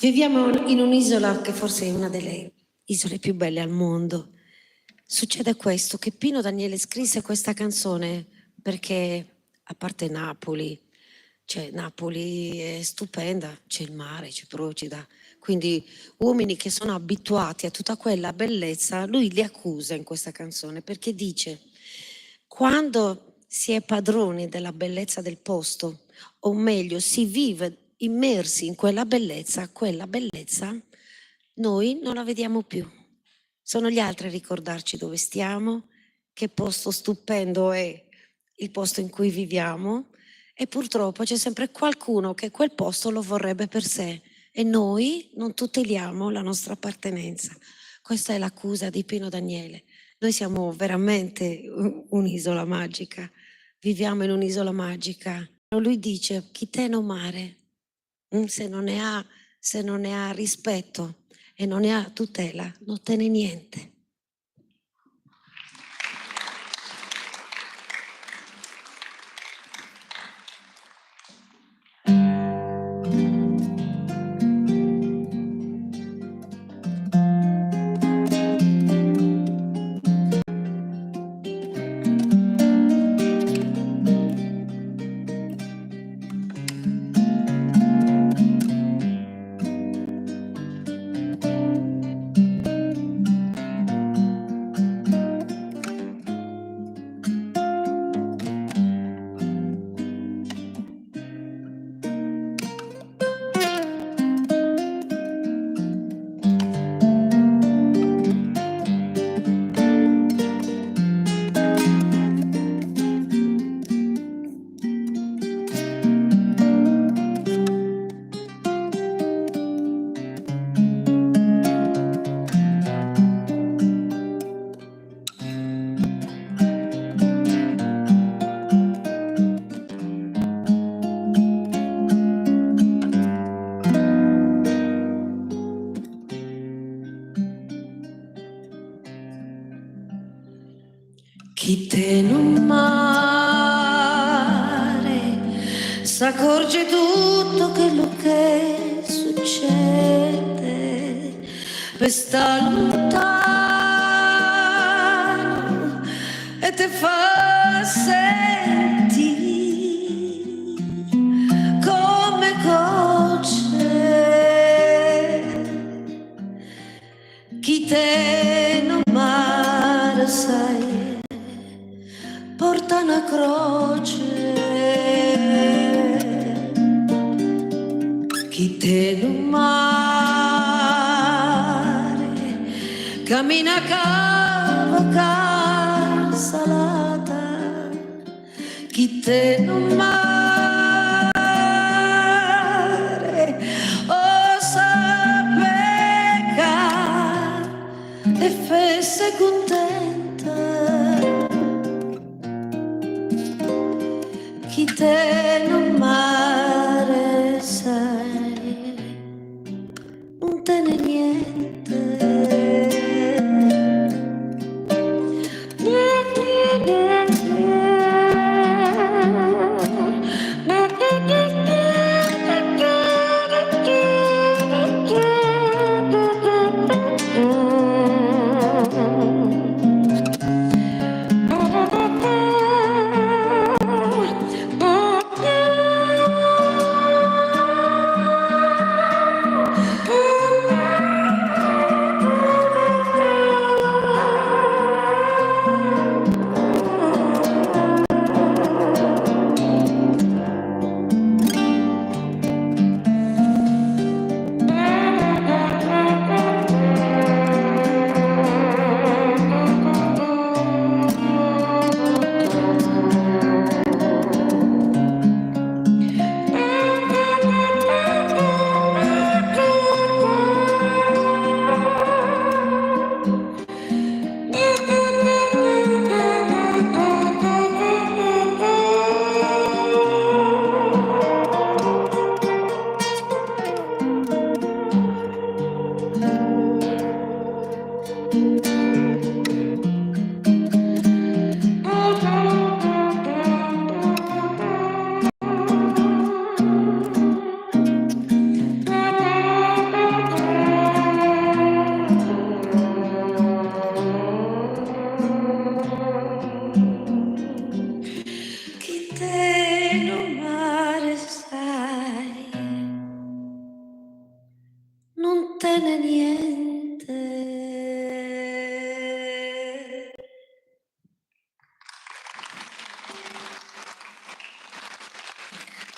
Speaker 8: Viviamo in un'isola che forse è una delle isole più belle al mondo. Succede questo, che Pino Daniele scrisse questa canzone perché, a parte Napoli, cioè Napoli è stupenda, c'è il mare, c'è Procida, quindi uomini che sono abituati a tutta quella bellezza, lui li accusa in questa canzone perché dice: quando si è padroni della bellezza del posto, o meglio si vive immersi in quella bellezza noi non la vediamo più. Sono gli altri a ricordarci dove stiamo, che posto stupendo è il posto in cui viviamo, e purtroppo c'è sempre qualcuno che quel posto lo vorrebbe per sé e noi non tuteliamo la nostra appartenenza. Questa è l'accusa di Pino Daniele. Noi siamo veramente un'isola magica, viviamo in un'isola magica. Lui dice: chi te no mare, se non ne ha rispetto e non ne ha tutela, non te ne niente. Chi te non mare s'accorge tutto quello che succede, per sta lontano e te fa sentire come gocce. Chi te non mare sai porta una croce, chi te non mare cammina cava salata, chi te non mare osa pecca e fesse contenta. Chi te non mare sai, non te ne niente.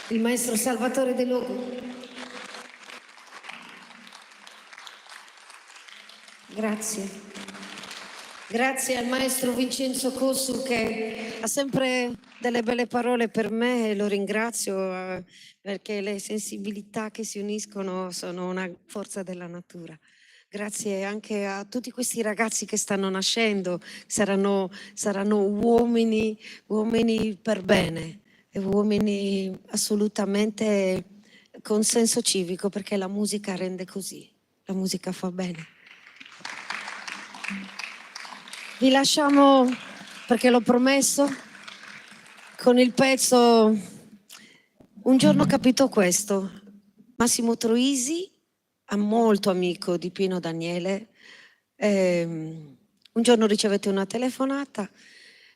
Speaker 8: il maestro Salvatore De Logo. Grazie. Grazie al maestro Vincenzo Cossu che ha sempre delle belle parole per me e lo ringrazio perché le sensibilità che si uniscono sono una forza della natura. Grazie anche a tutti questi ragazzi che stanno nascendo, saranno uomini per bene, e uomini assolutamente con senso civico, perché la musica rende così, la musica fa bene. Vi lasciamo, perché l'ho promesso, con il pezzo Un giorno capitò questo. Massimo Troisi, molto amico di Pino Daniele, un giorno ricevette una telefonata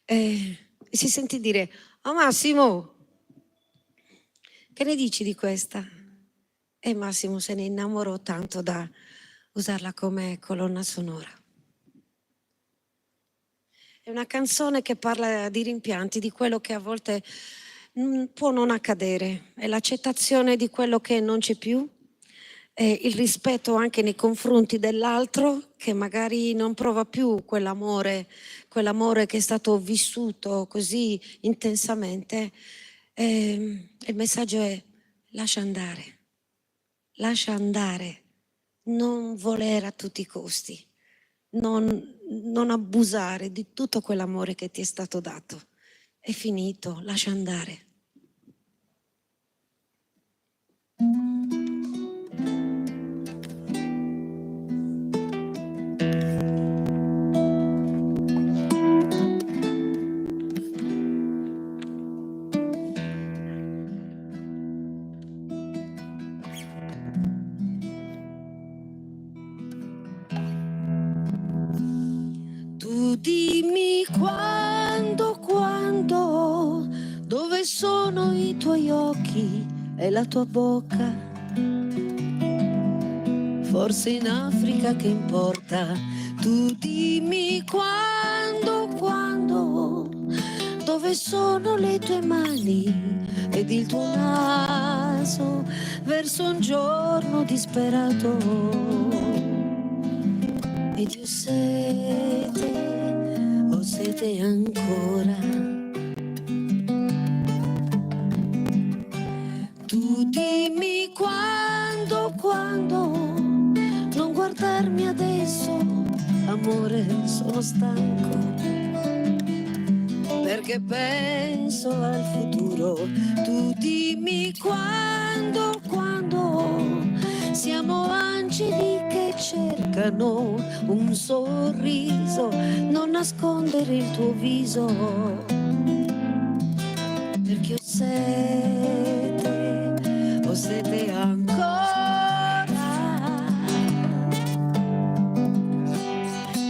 Speaker 8: e si sentì dire: "Oh Massimo, che ne dici di questa?" E Massimo se ne innamorò tanto da usarla come colonna sonora. È una canzone che parla di rimpianti, di quello che a volte può non accadere, è l'accettazione di quello che non c'è più, e il rispetto anche nei confronti dell'altro che magari non prova più quell'amore che è stato vissuto così intensamente. Il messaggio è: lascia andare, non volere a tutti i costi. Non abusare di tutto quell'amore che ti è stato dato. È finito, lascia andare. Tu dimmi quando, dove sono i tuoi occhi e la tua bocca? Forse in Africa, che importa? Tu dimmi quando, dove sono le tue mani ed il tuo naso verso un giorno disperato. Ed io ho sete ancora. Tu dimmi quando, non guardarmi adesso, amore, sono stanco, perché penso al futuro. Tu dimmi quando, siamo angeli che cercano un sorriso, non nascondere il tuo viso, perché ho sete ancora.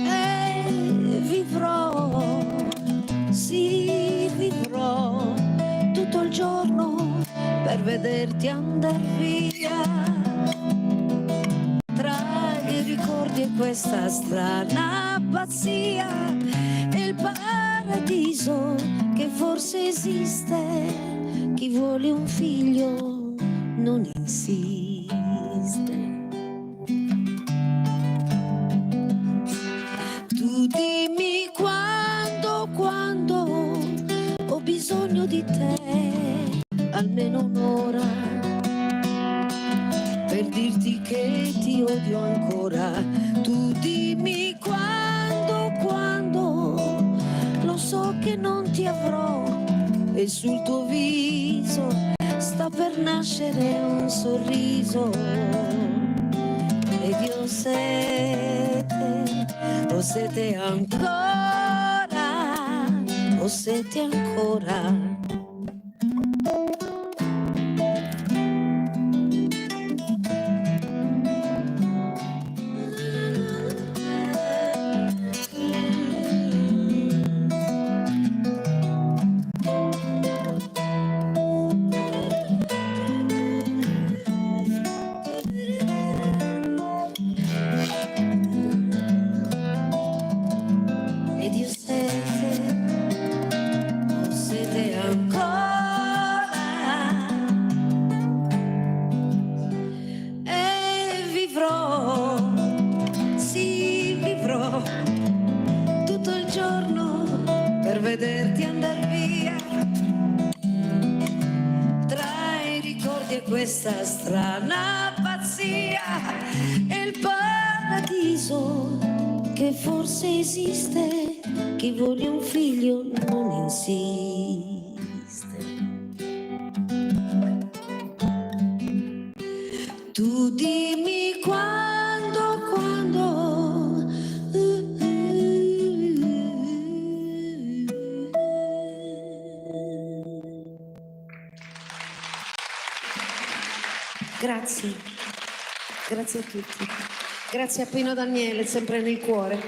Speaker 8: E vivrò, sì, vivrò tutto il giorno per vederti andar via. I ricordi e questa strana pazzia e il paradiso che forse esiste. Chi vuole un figlio non insiste. Tu dimmi quando ho bisogno di te, almeno un'ora, per dirti che ti odio ancora. Tu dimmi quando, lo so che non ti avrò, e sul tuo viso sta per nascere un sorriso. Ed io ho sete ancora, ho sete ancora. Ed io ho sete
Speaker 9: aspetto tutto il giorno per vederti andar via. Tra i ricordi e questa strana pazzia e il paradiso che forse esiste, chi vuole un figlio non insiste. Tu dimmi quando.
Speaker 8: Grazie, grazie a tutti. Grazie a Pino Daniele, sempre nel cuore.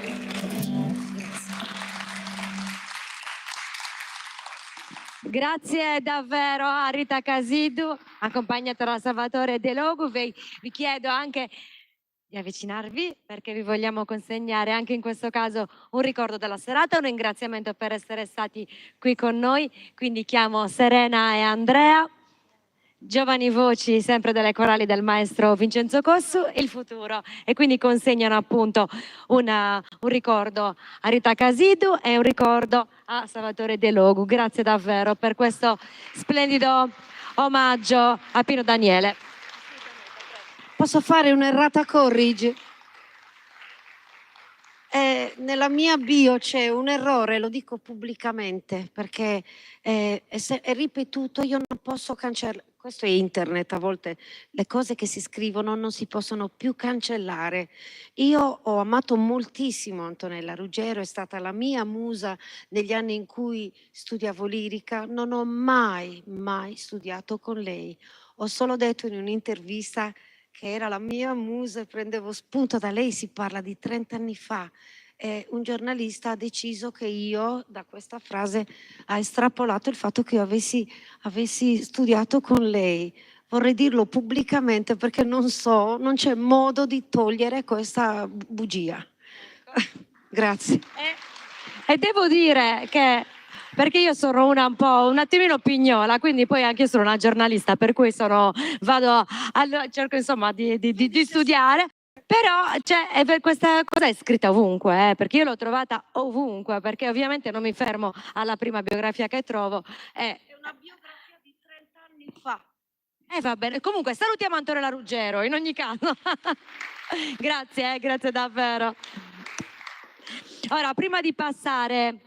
Speaker 2: Grazie davvero a Rita Casidu, accompagnata da Salvatore De Logu. Vi chiedo anche di avvicinarvi perché vi vogliamo consegnare anche in questo caso un ricordo della serata, un ringraziamento per essere stati qui con noi. Quindi chiamo Serena e Andrea, giovani voci sempre delle corali del maestro Vincenzo Cossu, il futuro, e quindi consegnano appunto un ricordo a Rita Casidu e un ricordo a Salvatore De Logu. Grazie davvero per questo splendido omaggio a Pino Daniele.
Speaker 8: Posso fare un'errata corrige? Nella mia bio c'è un errore, lo dico pubblicamente perché è ripetuto, io non posso cancellare. Questo è internet, a volte le cose che si scrivono non si possono più cancellare. Io ho amato moltissimo Antonella Ruggero, è stata la mia musa negli anni in cui studiavo lirica, non ho mai studiato con lei. Ho solo detto in un'intervista che era la mia musa e prendevo spunto da lei, si parla di 30 anni fa. Un giornalista ha deciso che io, da questa frase, ha estrapolato il fatto che io avessi studiato con lei. Vorrei dirlo pubblicamente perché non c'è modo di togliere questa bugia. Grazie.
Speaker 2: E devo dire che, perché io sono un attimino pignola, quindi poi anche io sono una giornalista, per cui cerco insomma di studiare. Però questa cosa è scritta ovunque, perché io l'ho trovata ovunque, perché ovviamente non mi fermo alla prima biografia che trovo.
Speaker 8: È una biografia di 30 anni fa.
Speaker 2: Va bene, comunque salutiamo Antonella Ruggero in ogni caso. Grazie davvero. Ora, prima di passare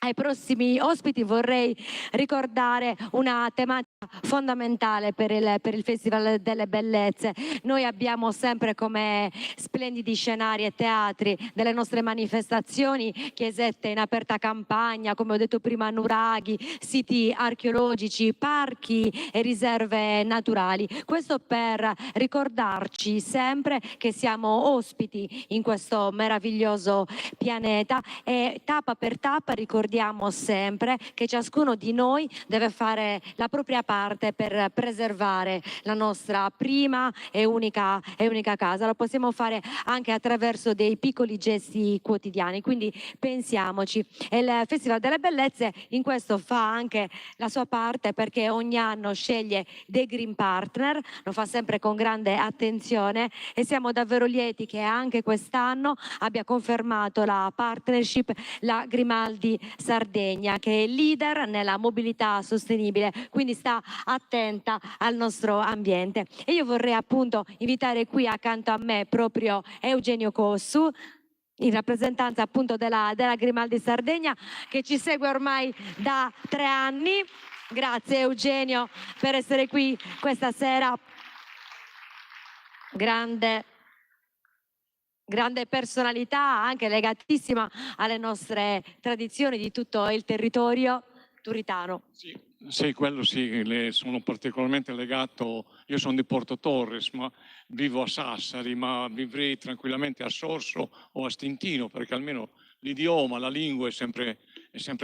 Speaker 2: ai prossimi ospiti, vorrei ricordare una tematica fondamentale per il Festival delle Bellezze. Noi abbiamo sempre come splendidi scenari e teatri delle nostre manifestazioni, chiesette in aperta campagna, come ho detto prima, nuraghi, siti archeologici, parchi e riserve naturali. Questo per ricordarci sempre che siamo ospiti in questo meraviglioso pianeta e tappa per tappa ricordiamo sempre che ciascuno di noi deve fare la propria parte per preservare la nostra prima e unica casa. Lo possiamo fare anche attraverso dei piccoli gesti quotidiani, quindi pensiamoci. E il Festival delle Bellezze in questo fa anche la sua parte, perché ogni anno sceglie dei green partner, lo fa sempre con grande attenzione e siamo davvero lieti che anche quest'anno abbia confermato la partnership la Grimaldi Sardegna, che è leader nella mobilità sostenibile, quindi sta attenta al nostro ambiente. E io vorrei appunto invitare qui accanto a me proprio Eugenio Cossu, in rappresentanza appunto della Grimaldi Sardegna, che ci segue ormai da 3 anni. Grazie Eugenio per essere qui questa sera. Grande personalità, anche legatissima alle nostre tradizioni di tutto il territorio turitano.
Speaker 10: Sì, quello sì, sono particolarmente legato. Io sono di Porto Torres, ma vivo a Sassari, ma vivrei tranquillamente a Sorso o a Stintino, perché almeno l'idioma, la lingua è sempre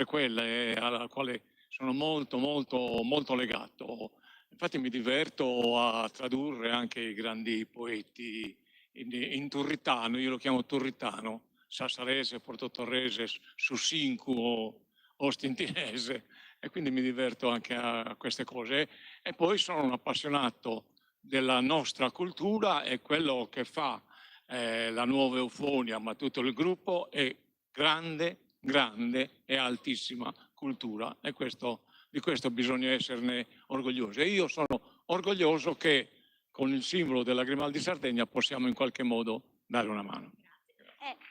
Speaker 10: quella alla quale sono molto legato. Infatti mi diverto a tradurre anche i grandi poeti in turritano, io lo chiamo turritano, sassarese, portotorrese, sussincu o stintinese, e quindi mi diverto anche a queste cose. E poi sono un appassionato della nostra cultura e quello che fa la nuova Eufonia, ma tutto il gruppo è grande, grande e altissima cultura e di questo bisogna esserne orgogliosi. E io sono orgoglioso che con il simbolo della Grimaldi Sardegna possiamo in qualche modo dare una mano.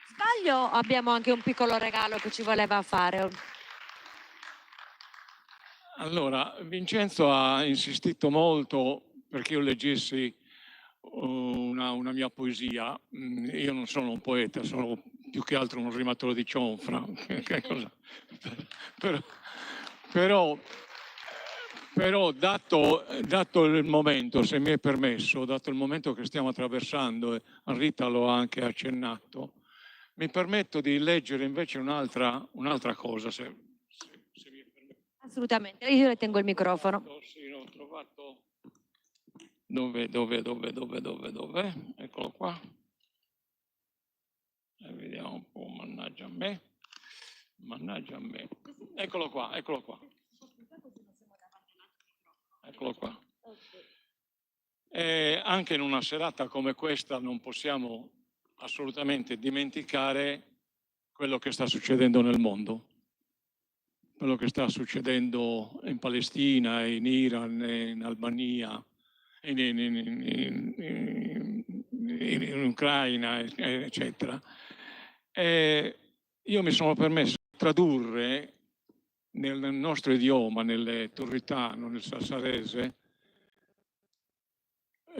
Speaker 2: Sbaglio, abbiamo anche un piccolo regalo che ci voleva fare.
Speaker 10: Allora, Vincenzo ha insistito molto perché io leggessi una mia poesia. Io non sono un poeta, sono più che altro un rimatore di cionfra. Però dato il momento, se mi è permesso, dato il momento che stiamo attraversando, e Rita lo ha anche accennato, mi permetto di leggere invece un'altra cosa, se mi permette.
Speaker 2: Assolutamente, io le tengo il microfono.
Speaker 10: Sì, l'ho trovato. Dove? Eccolo qua. Vediamo un po', mannaggia a me. Eccolo qua. Eccolo qua. E anche in una serata come questa non possiamo assolutamente dimenticare quello che sta succedendo nel mondo, quello che sta succedendo in Palestina, in Iran, in Albania, in Ucraina, eccetera. E io mi sono permesso di tradurre nel nostro idioma, nel turritano, nel sassarese,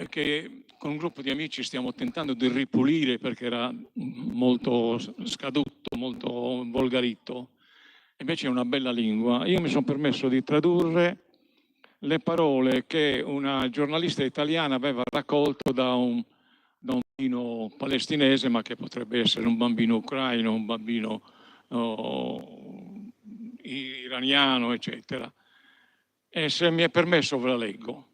Speaker 10: che con un gruppo di amici stiamo tentando di ripulire perché era molto scaduto, molto volgarito. Invece è una bella lingua. Io mi sono permesso di tradurre le parole che una giornalista italiana aveva raccolto da un bambino palestinese, ma che potrebbe essere un bambino ucraino, un bambino iraniano, eccetera. E se mi è permesso ve la leggo.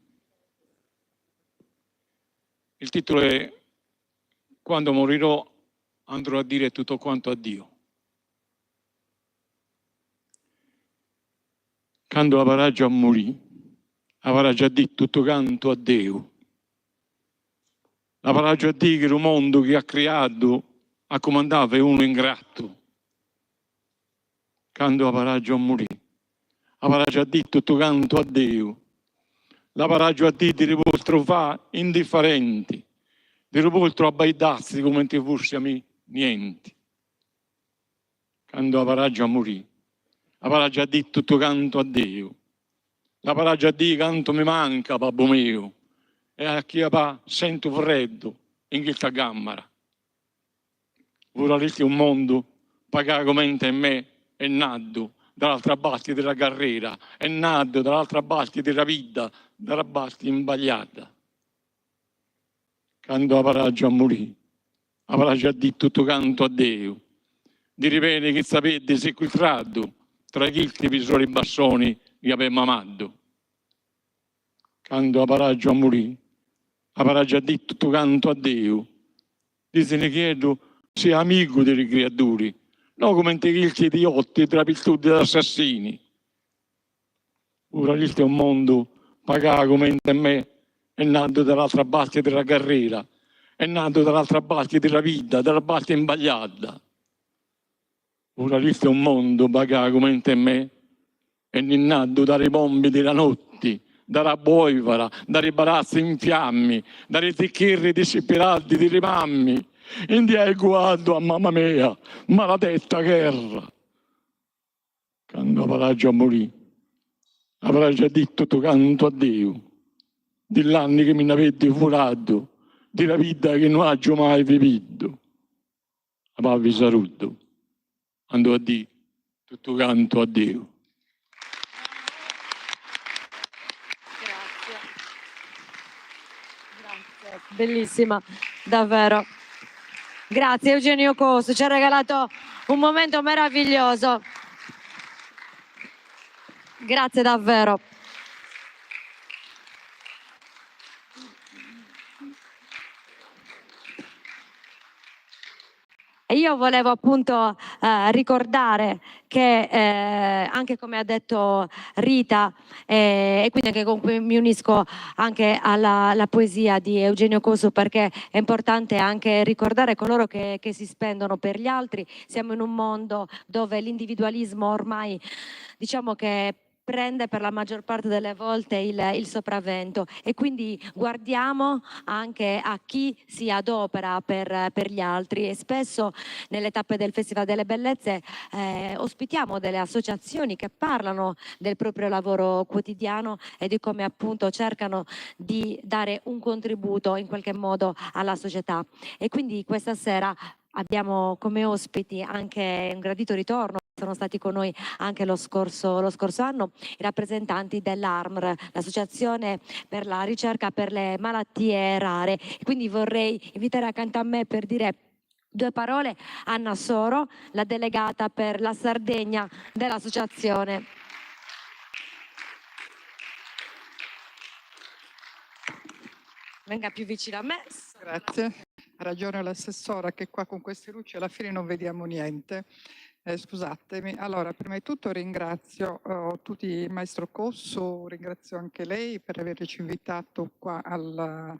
Speaker 10: Il titolo è "Quando morirò andrò a dire tutto quanto a Dio". Quando avrà già morì, avrà già detto tutto quanto a Dio. Avrà già detto che il mondo che ha creato, ha comandato è uno ingrato. Quando avrà già morì, avrà già detto tutto quanto a Dio. L'avrà già detto di vostro fa indifferenti, di vostro abbaidazzi come se fossimo niente. Quando avrà già morì, avrà già detto tutto quanto a Dio. L'avrà già detto quanto mi manca, babbo mio, e a chi va sento freddo in questa camera. Vorrete un mondo pagato come in me è nato dall'altra parte della carriera, è nato dall'altra parte della vita, dalla parte imbagliata. Quando avrà già morì, avrà già detto tutto quanto a Dio, di rivede che sapete sequestrato tra chi vi sono i bassoni che abbiamo amato. Quando avrà già morì, avrà già detto tutto quanto a Dio, di se ne chiedo sia amico delle creature, non come integrilci idiotti tra virtudi ed assassini. Ora questo è un mondo pagato come in me, è nato dall'altra parte della carriera, è nato dall'altra parte della vita, dalla parte imbagliata. Ora questo è un mondo pagato come in me, è nato dalle bombe della notte, dalla boivara, dalle barazze in fiamme, dalle ticchierre disperate delle mamme. India è guardo a mamma mia, maledetta guerra. Quando avrà già morì, avrà già detto tutto quanto a Dio, dell'anni che mi avete furato, della vita che non ho mai vivuto. Ma vi saluto, andò a dire tutto quanto a Dio.
Speaker 2: Grazie, bellissima, davvero. Grazie Eugenio Cosu, ci ha regalato un momento meraviglioso. Grazie davvero. E io volevo appunto ricordare che anche come ha detto Rita, e quindi anche con cui mi unisco anche alla poesia di Eugenio Cosu, perché è importante anche ricordare coloro che si spendono per gli altri. Siamo in un mondo dove l'individualismo ormai, diciamo che prende per la maggior parte delle volte il sopravvento, e quindi guardiamo anche a chi si adopera per gli altri. E spesso nelle tappe del Festival delle Bellezze ospitiamo delle associazioni che parlano del proprio lavoro quotidiano e di come appunto cercano di dare un contributo in qualche modo alla società. E quindi questa sera abbiamo come ospiti anche un gradito ritorno. Sono stati con noi anche lo scorso anno i rappresentanti dell'ARMR, l'Associazione per la ricerca per le malattie rare. Quindi vorrei invitare accanto a me per dire due parole Anna Soro, la delegata per la Sardegna dell'associazione. Venga più vicino a me.
Speaker 11: Grazie. Ha ragione l'assessora che qua con queste luci alla fine non vediamo niente. Scusatemi. Allora, prima di tutto ringrazio tutti il maestro Cosu, ringrazio anche lei per averci invitato qua alla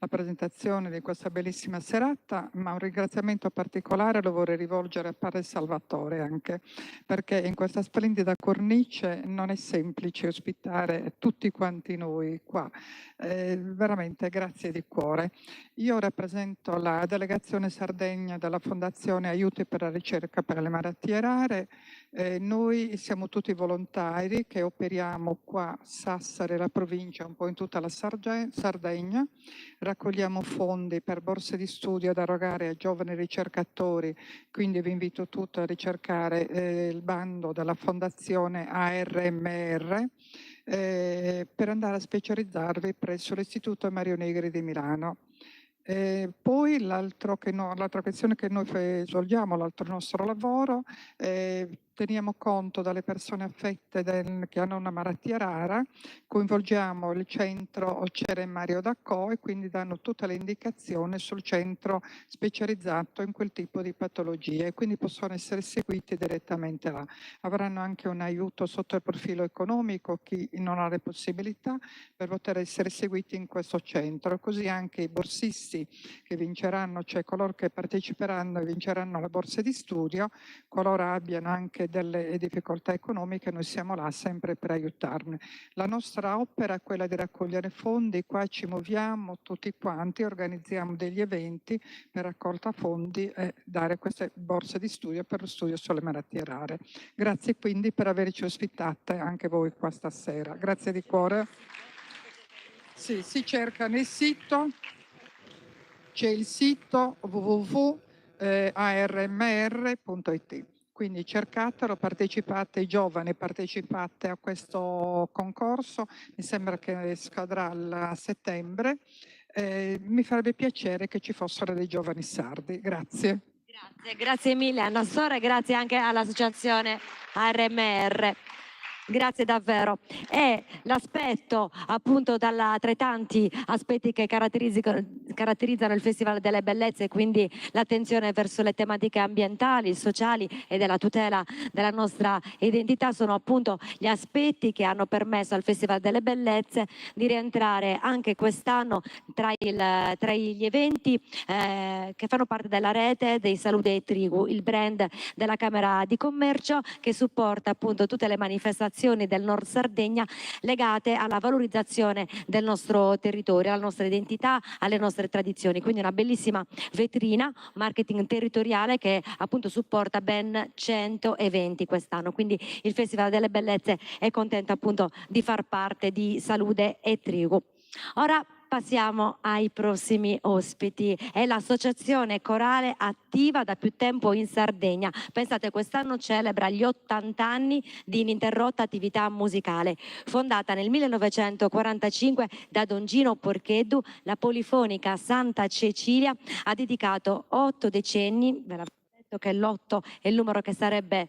Speaker 11: presentazione di questa bellissima serata, ma un ringraziamento particolare lo vorrei rivolgere a Padre Salvatore anche, perché in questa splendida cornice non è semplice ospitare tutti quanti noi qua. Veramente grazie di cuore. Io rappresento la delegazione Sardegna della Fondazione Aiuti per la ricerca per le malattie rare. Noi siamo tutti volontari che operiamo qua a Sassari, la provincia, un po' in tutta la Sardegna. Raccogliamo fondi per borse di studio da erogare a giovani ricercatori, quindi vi invito tutti a ricercare il bando della Fondazione ARMR per andare a specializzarvi presso l'Istituto Mario Negri di Milano. Poi l'altra questione che noi svolgiamo, l'altro nostro lavoro, teniamo conto delle persone affette che hanno una malattia rara, coinvolgiamo il centro Cere Mario D'Acco e quindi danno tutte le indicazioni sul centro specializzato in quel tipo di patologie e quindi possono essere seguiti direttamente là. Avranno anche un aiuto sotto il profilo economico, chi non ha le possibilità, per poter essere seguiti in questo centro. Così anche i borsisti che vinceranno, cioè coloro che parteciperanno e vinceranno le borse di studio, qualora abbiano anche delle difficoltà economiche, noi siamo là sempre per aiutarne. La nostra opera è quella di raccogliere fondi, qua ci muoviamo tutti quanti, organizziamo degli eventi per raccolta fondi e dare queste borse di studio per lo studio sulle malattie rare. Grazie quindi per averci ospitate anche voi qua stasera. Grazie di cuore. Sì, si cerca nel sito, c'è il sito www.armr.it. Quindi cercatelo, partecipate, i giovani partecipate a questo concorso, mi sembra che scadrà a settembre. Mi farebbe piacere che ci fossero dei giovani sardi. Grazie.
Speaker 2: Grazie mille Anna Sora e grazie anche all'associazione ARMR. Grazie davvero. E l'aspetto appunto tra i tanti aspetti che caratterizzano il Festival delle Bellezze, quindi l'attenzione verso le tematiche ambientali, sociali e della tutela della nostra identità, sono appunto gli aspetti che hanno permesso al Festival delle Bellezze di rientrare anche quest'anno tra gli eventi che fanno parte della rete dei Salute e Trigu, il brand della Camera di Commercio che supporta appunto tutte le manifestazioni del Nord Sardegna legate alla valorizzazione del nostro territorio, alla nostra identità, alle nostre tradizioni. Quindi una bellissima vetrina, marketing territoriale che appunto supporta ben 100 eventi quest'anno. Quindi il Festival delle Bellezze è contento appunto di far parte di Salute e Trigu. Ora passiamo ai prossimi ospiti. È l'associazione corale attiva da più tempo in Sardegna. Pensate, quest'anno celebra gli 80 anni di ininterrotta attività musicale. Fondata nel 1945 da Don Gino Porcheddu, la polifonica Santa Cecilia ha dedicato 8 decenni, ve l'avevo detto che l'8 è il numero che sarebbe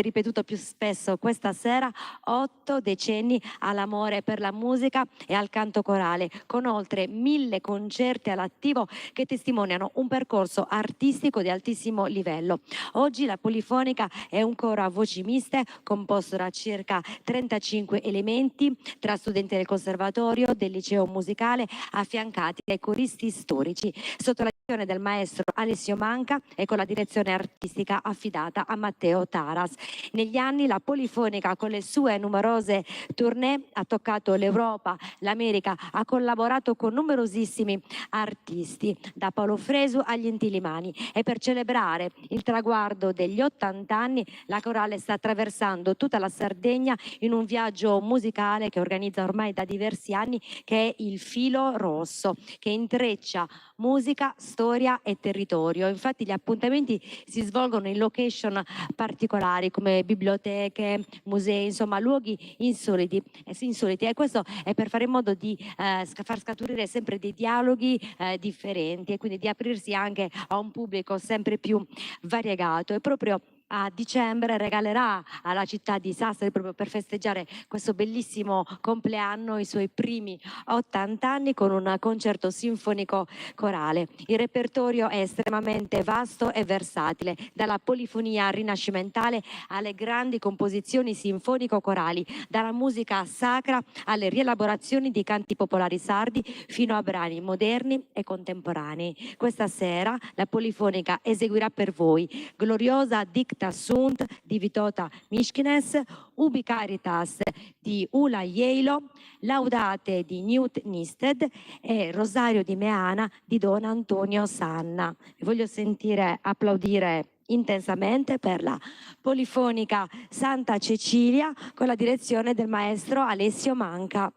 Speaker 2: ripetuto più spesso questa sera, 8 decenni all'amore per la musica e al canto corale, con oltre 1000 concerti all'attivo che testimoniano un percorso artistico di altissimo livello. Oggi la Polifonica è un coro a voci miste composto da circa 35 elementi tra studenti del conservatorio, del liceo musicale, affiancati dai coristi storici, sotto la direzione del maestro Alessio Manca e con la direzione artistica affidata a Matteo Taras. Negli anni la Polifonica, con le sue numerose tournée, ha toccato l'Europa, l'America, ha collaborato con numerosissimi artisti, da Paolo Fresu agli Inti-Illimani, e per celebrare il traguardo degli 80 anni la Corale sta attraversando tutta la Sardegna in un viaggio musicale che organizza ormai da diversi anni, che è il Filo Rosso, che intreccia musica, storia e territorio. Infatti gli appuntamenti si svolgono in location particolari come biblioteche, musei, insomma luoghi insoliti, e questo è per fare in modo di far scaturire sempre dei dialoghi differenti e quindi di aprirsi anche a un pubblico sempre più variegato. E proprio a dicembre regalerà alla città di Sassari, proprio per festeggiare questo bellissimo compleanno, i suoi primi 80 anni con un concerto sinfonico corale. Il repertorio è estremamente vasto e versatile, dalla polifonia rinascimentale alle grandi composizioni sinfonico-corali, dalla musica sacra alle rielaborazioni di canti popolari sardi fino a brani moderni e contemporanei. Questa sera la Polifonica eseguirà per voi Gloriosa Dicta Sunt di Vitota Mischkines, Ubi Caritas di Ula Jeilo, Laudate di Newt Nisted e Rosario di Meana di Don Antonio Sanna. Vi voglio sentire applaudire intensamente per la Polifonica Santa Cecilia con la direzione del maestro Alessio Manca.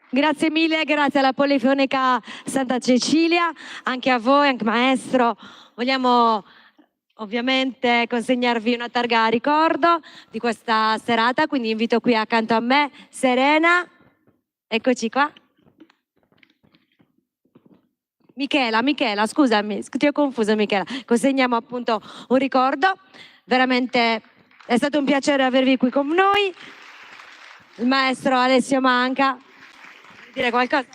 Speaker 2: Grazie mille, grazie alla Polifonica Santa Cecilia, anche a voi, anche maestro. Vogliamo ovviamente consegnarvi una targa a ricordo di questa serata, quindi invito qui accanto a me Serena, eccoci qua. Michela, scusami, ti ho confuso Michela. Consegniamo appunto un ricordo, veramente è stato un piacere avervi qui con noi. Il maestro Alessio Manca, vuoi dire qualcosa?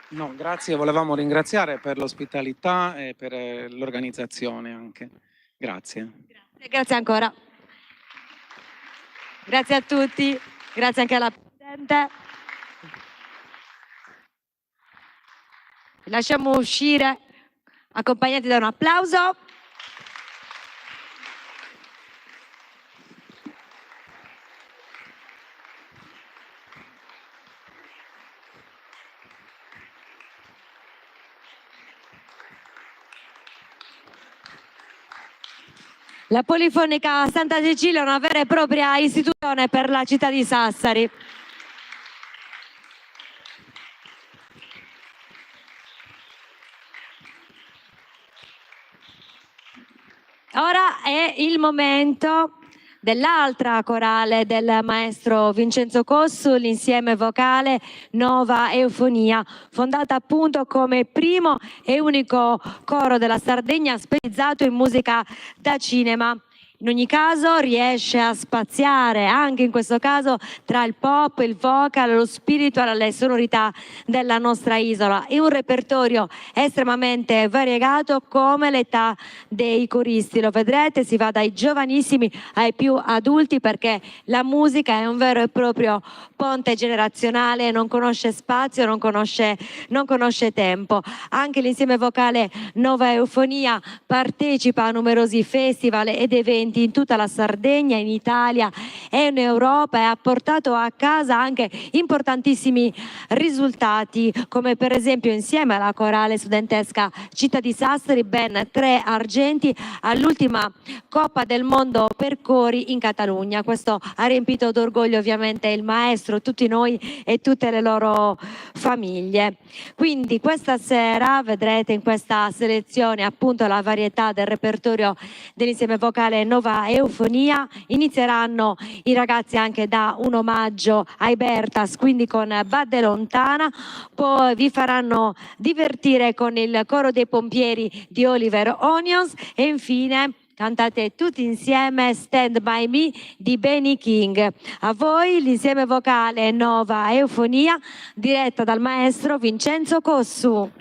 Speaker 12: No, grazie, volevamo ringraziare per l'ospitalità e per l'organizzazione anche. Grazie.
Speaker 2: Grazie ancora. Grazie a tutti, grazie anche alla Presidente. Vi lasciamo uscire accompagnati da un applauso. La Polifonica Santa Cecilia è una vera e propria istituzione per la città di Sassari. Ora è il momento dell'altra corale del maestro Vincenzo Cossu, l'insieme vocale Nova Eufonia, fondata appunto come primo e unico coro della Sardegna specializzato in musica da cinema. In ogni caso riesce a spaziare, anche in questo caso, tra il pop, il vocal, lo spiritual e le sonorità della nostra isola. È un repertorio estremamente variegato come l'età dei coristi. Lo vedrete, si va dai giovanissimi ai più adulti perché la musica è un vero e proprio ponte generazionale, non conosce spazio, non conosce tempo. Anche l'insieme vocale Nova Eufonia partecipa a numerosi festival ed eventi in tutta la Sardegna, in Italia e in Europa, e ha portato a casa anche importantissimi risultati, come per esempio insieme alla corale studentesca Città di Sassari ben 3 argenti all'ultima Coppa del Mondo per cori in Catalogna. Questo ha riempito d'orgoglio ovviamente il maestro, tutti noi e tutte le loro famiglie. Quindi questa sera vedrete in questa selezione appunto la varietà del repertorio dell'insieme vocale Nova Eufonia. Inizieranno i ragazzi anche da un omaggio ai Bertas, quindi con Badde Lontana, poi vi faranno divertire con il coro dei pompieri di Oliver Onions e infine cantate tutti insieme Stand By Me di Benny King. A voi l'insieme vocale Nova Eufonia diretta dal maestro Vincenzo Cossu.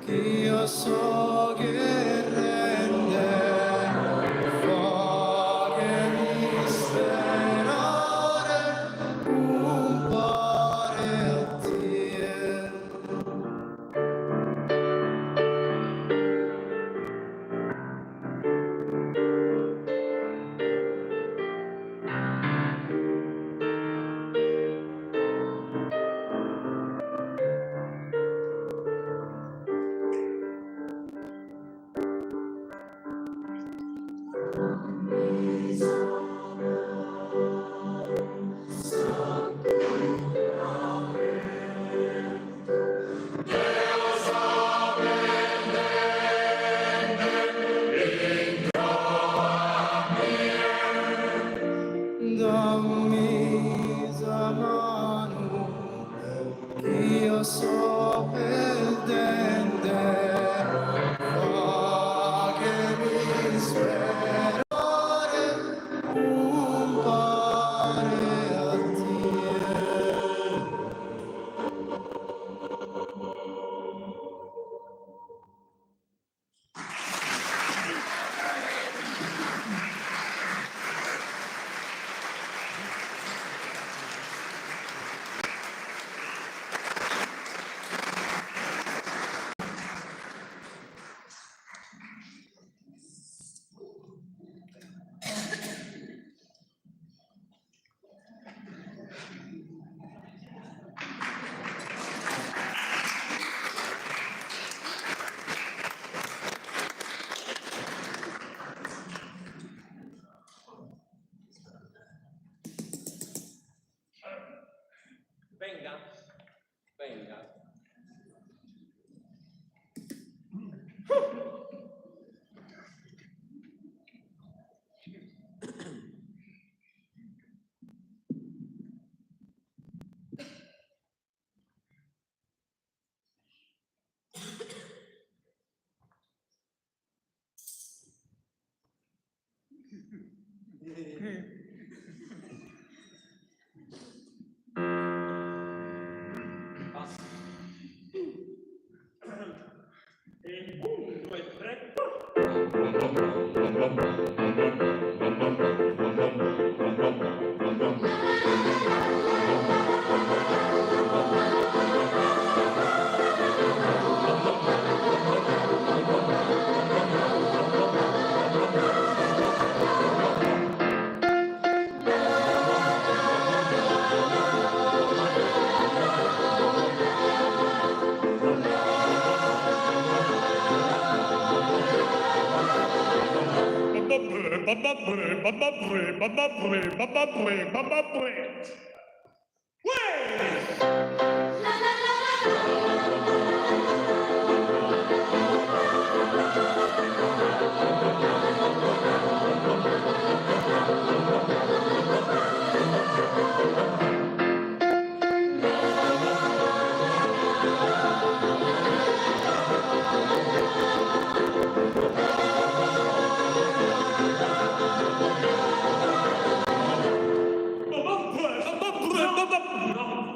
Speaker 4: io so che rende, fa che mi sperare un pare a te. Dammi la mano, io so perdente, fa che mi sperare un pare a te.
Speaker 1: Venga, venga.
Speaker 5: E 1, 2, 3.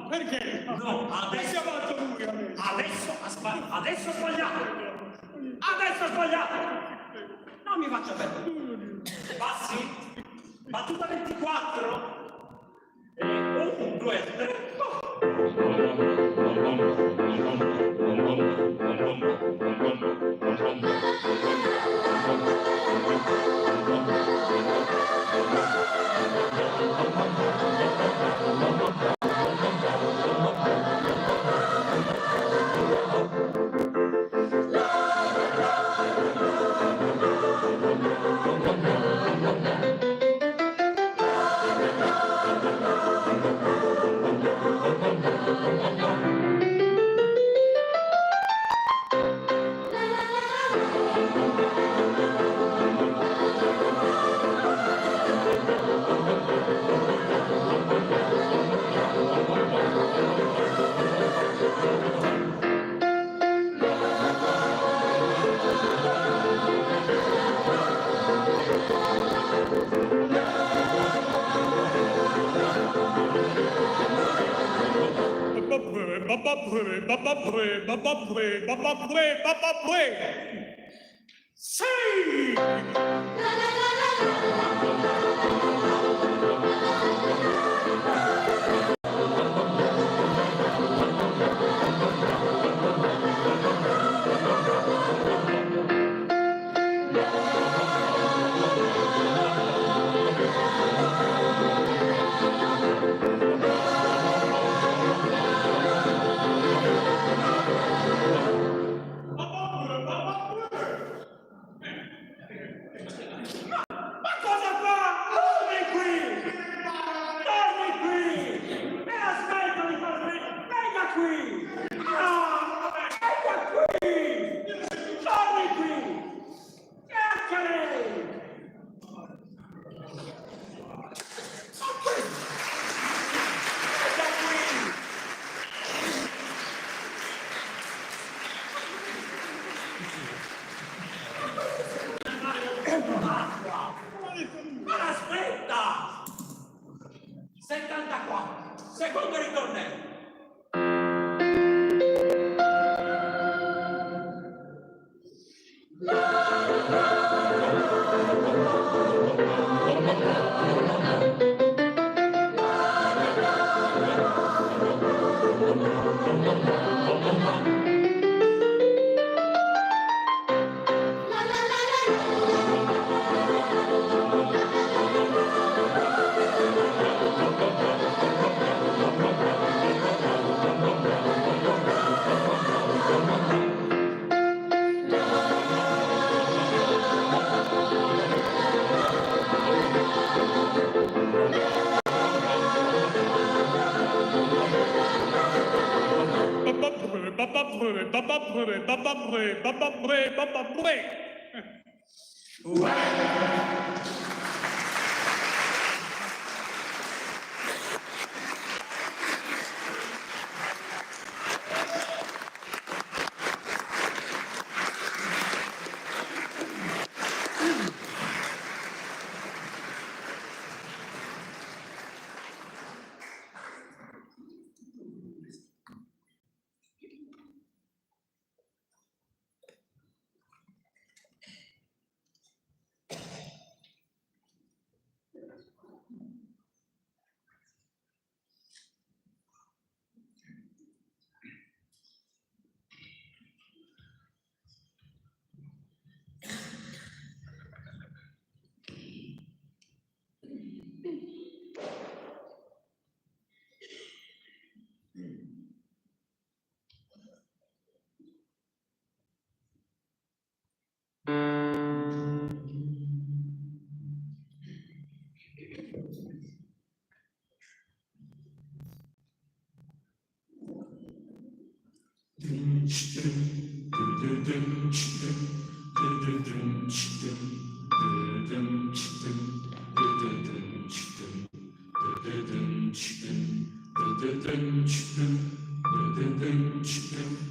Speaker 5: Perché? No, adesso adesso ha sbagliato. Adesso ha sbagliato. Non mi faccia perdere. Passi? Battuta 24. E 1, 2, 3. Sì!
Speaker 13: Ma aspetta! 74, secondo ritornello.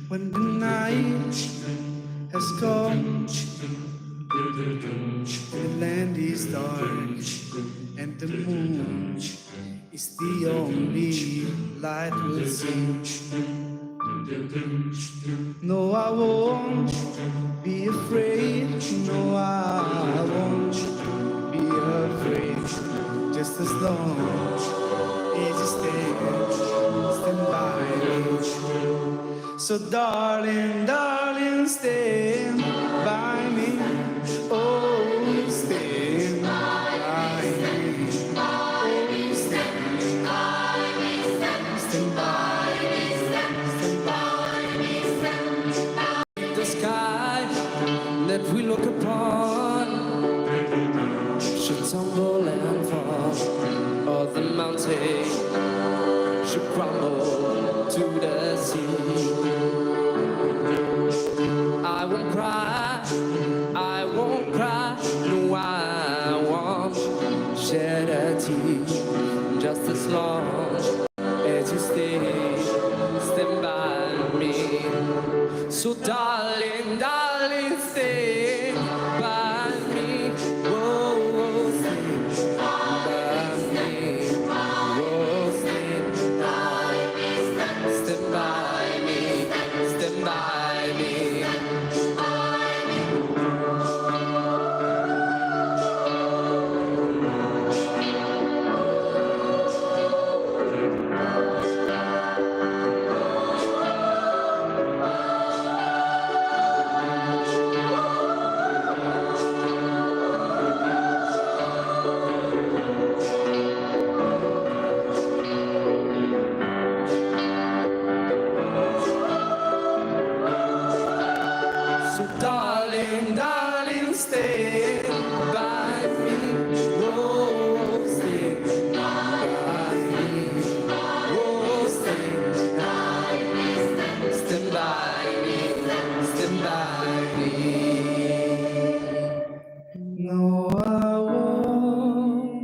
Speaker 4: When the night has come, the land is dark, and the moon is the only light we'll see. No, I won't be afraid. No, I won't be afraid. Just as long as you stand by me. So darling, darling, stand by me. Oh, stand by me. Oh, stand by me. Stand by me.
Speaker 14: The sky that we look upon should tumble and fall, or the mountain should crumble to the sea. I won't cry, I won't cry, no, I won't shed a tear, just as long as you stand by me. So darling, darling, stand by me. Oh, stand by me. Oh, stand by me. Stand by So darling, darling, stay by me. Oh, stay by me. Oh, stay by me. Stand by me. Stand by me.
Speaker 4: No, I won't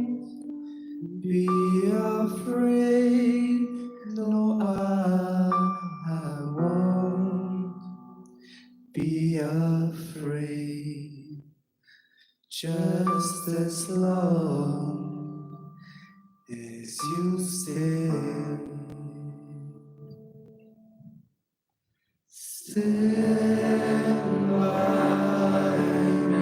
Speaker 4: be afraid. No, I won't be afraid. Just as long as you stay. Stand by me.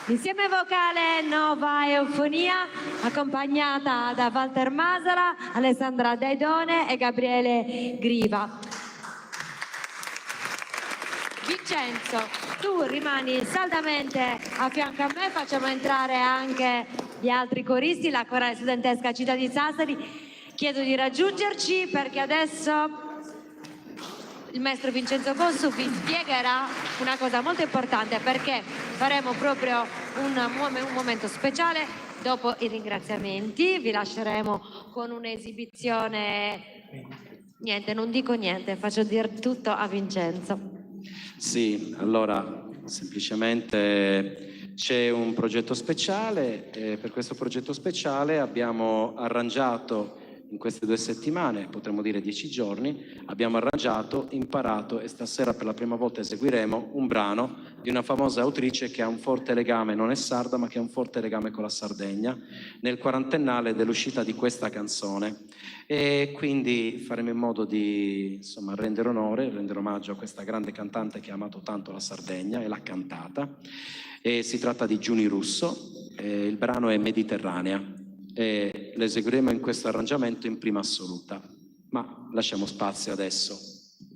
Speaker 2: Insieme vocale Nova Eufonia, accompagnata da Walter Masara, Alessandra Daidone e Gabriele Griva. Vincenzo, tu rimani saldamente a fianco a me, facciamo entrare anche gli altri coristi, la corale studentesca Città di Sassari. Chiedo di raggiungerci perché adesso il maestro Vincenzo Cossu vi spiegherà una cosa molto importante, perché faremo proprio un momento speciale dopo i ringraziamenti. Vi lasceremo con un'esibizione. Niente, non dico niente, faccio dire tutto a Vincenzo.
Speaker 12: Sì, allora semplicemente c'è un progetto speciale e per questo progetto speciale abbiamo arrangiato in queste 2 settimane, potremmo dire 10 giorni, abbiamo arrangiato, imparato e stasera per la prima volta eseguiremo un brano di una famosa autrice che ha un forte legame, non è sarda ma che ha un forte legame con la Sardegna, nel quarantennale dell'uscita di questa canzone. E quindi faremo in modo di insomma, rendere onore, rendere omaggio a questa grande cantante che ha amato tanto la Sardegna e l'ha cantata. E si tratta di Giuni Russo, il brano è Mediterranea. E lo eseguiremo in questo arrangiamento in prima assoluta, ma lasciamo spazio adesso.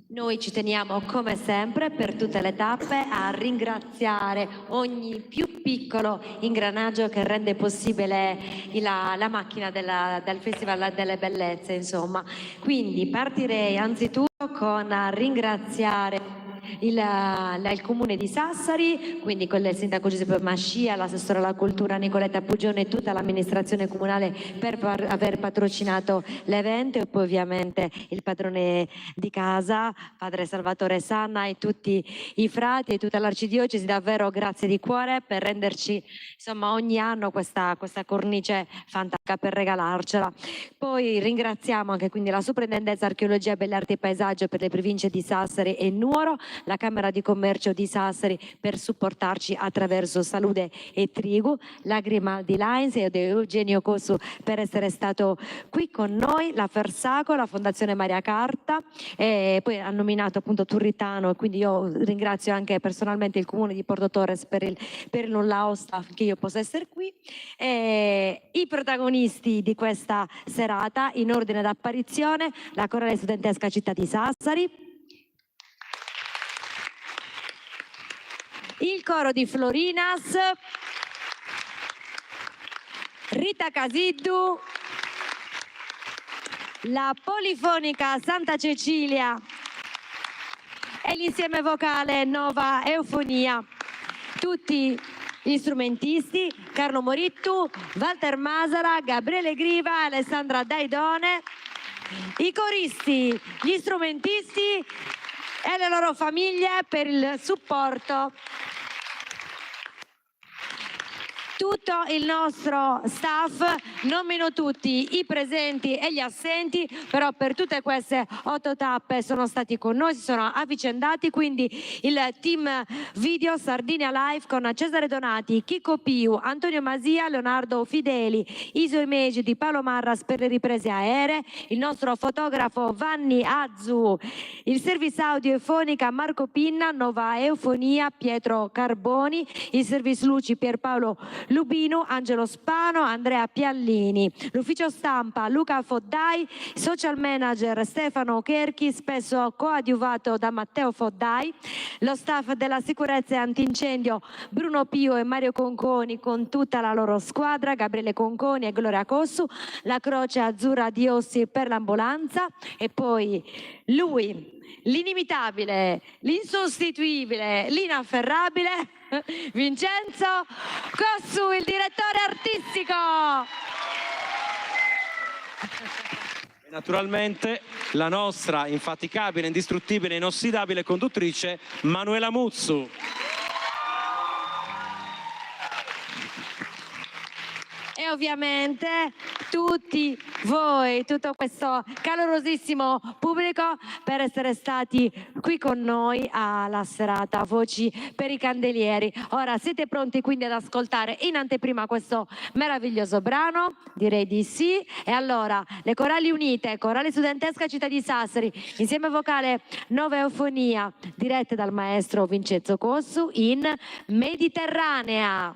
Speaker 2: Noi ci teniamo come sempre per tutte le tappe a ringraziare ogni più piccolo ingranaggio che rende possibile la macchina del Festival delle Bellezze, insomma. Quindi partirei anzitutto con ringraziare il comune di Sassari, quindi con il sindaco Giuseppe Mascia, l'assessore alla cultura Nicoletta Pugione e tutta l'amministrazione comunale per aver patrocinato l'evento, e poi ovviamente il padrone di casa, padre Salvatore Sanna, e tutti i frati e tutta l'arcidiocesi. Davvero grazie di cuore per renderci insomma ogni anno questa cornice fantastica per regalarcela. Poi ringraziamo anche quindi la Soprintendenza Archeologia, Belle Arti e Paesaggio per le province di Sassari e Nuoro, la Camera di Commercio di Sassari per supportarci attraverso Salute e Trigu, la Grimaldi Lines ed Eugenio Cossu per essere stato qui con noi, la Fersaco, la Fondazione Maria Carta, e poi ha nominato appunto Turritano, e quindi io ringrazio anche personalmente il comune di Porto Torres per il nulla osta che io possa essere qui. E i protagonisti di questa serata in ordine d'apparizione: la Corale Studentesca Città di Sassari, il coro di Florinas, Rita Casiddu, la Polifonica Santa Cecilia e l'insieme vocale Nova Eufonia. Tutti gli strumentisti: Carlo Morittu, Walter Masara, Gabriele Griva, Alessandra Daidone, i coristi, gli strumentisti e le loro famiglie per il supporto. Tutto il nostro staff, non meno tutti i presenti e gli assenti, però per tutte queste 8 tappe sono stati con noi, si sono avvicendati, quindi il team video Sardinia Live con Cesare Donati, Chico Piu, Antonio Masia, Leonardo Fideli, Iso Image di Paolo Marras per le riprese aeree, il nostro fotografo Vanni Azzu, il service audio e fonica Marco Pinna, Nova Eufonia Pietro Carboni, il service luci Pierpaolo Lubino, Angelo Spano, Andrea Piallini. L'ufficio stampa Luca Foddai, social manager Stefano Cherchi, spesso coadiuvato da Matteo Foddai, lo staff della sicurezza e antincendio Bruno Pio e Mario Conconi con tutta la loro squadra, Gabriele Conconi e Gloria Cossu, la Croce Azzurra di Ossi per l'ambulanza e poi lui, l'inimitabile, l'insostituibile, l'inafferrabile Vincenzo Cossu, il direttore artistico.
Speaker 12: E naturalmente la nostra infaticabile, indistruttibile, inossidabile conduttrice Manuela Muzzu.
Speaker 2: E ovviamente tutti voi, tutto questo calorosissimo pubblico per essere stati qui con noi alla serata Voci per i Candelieri. Ora siete pronti quindi ad ascoltare in anteprima questo meraviglioso brano? Direi di sì. E allora le Corali Unite, Corale Studentesca Città di Sassari, insieme vocale Nova Eufonia, dirette dal maestro Vincenzo Cossu in Mediterranea.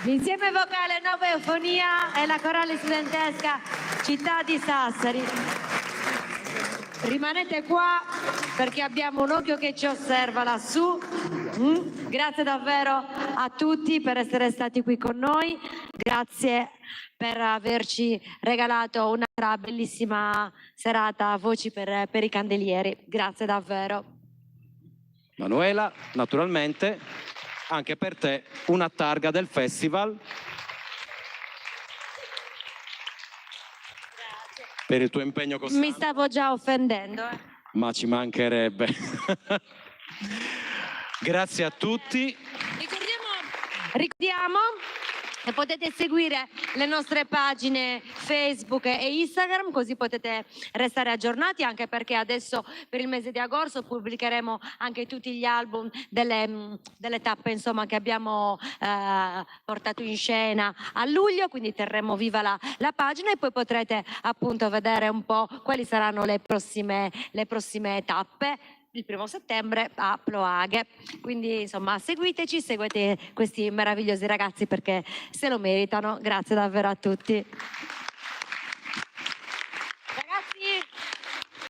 Speaker 2: L'insieme vocale Nuova Eufonia e la corale studentesca Città di Sassari. Rimanete qua perché abbiamo un occhio che ci osserva lassù. Grazie davvero a tutti per essere stati qui con noi. Grazie per averci regalato una bellissima serata a Voci per i Candelieri. Grazie davvero.
Speaker 12: Manuela, naturalmente, anche per te una targa del festival. Per il tuo impegno costante.
Speaker 2: Mi stavo già offendendo.
Speaker 12: Ma ci mancherebbe. Grazie a tutti.
Speaker 2: Ricordiamo che potete seguire le nostre pagine Facebook e Instagram, così potete restare aggiornati, anche perché adesso per il mese di agosto pubblicheremo anche tutti gli album delle tappe, insomma, che abbiamo portato in scena a luglio, quindi terremo viva la pagina e poi potrete appunto vedere un po' quali saranno le prossime tappe il 1° settembre a Ploaghe. Quindi insomma seguiteci, seguite questi meravigliosi ragazzi perché se lo meritano. Grazie davvero a tutti.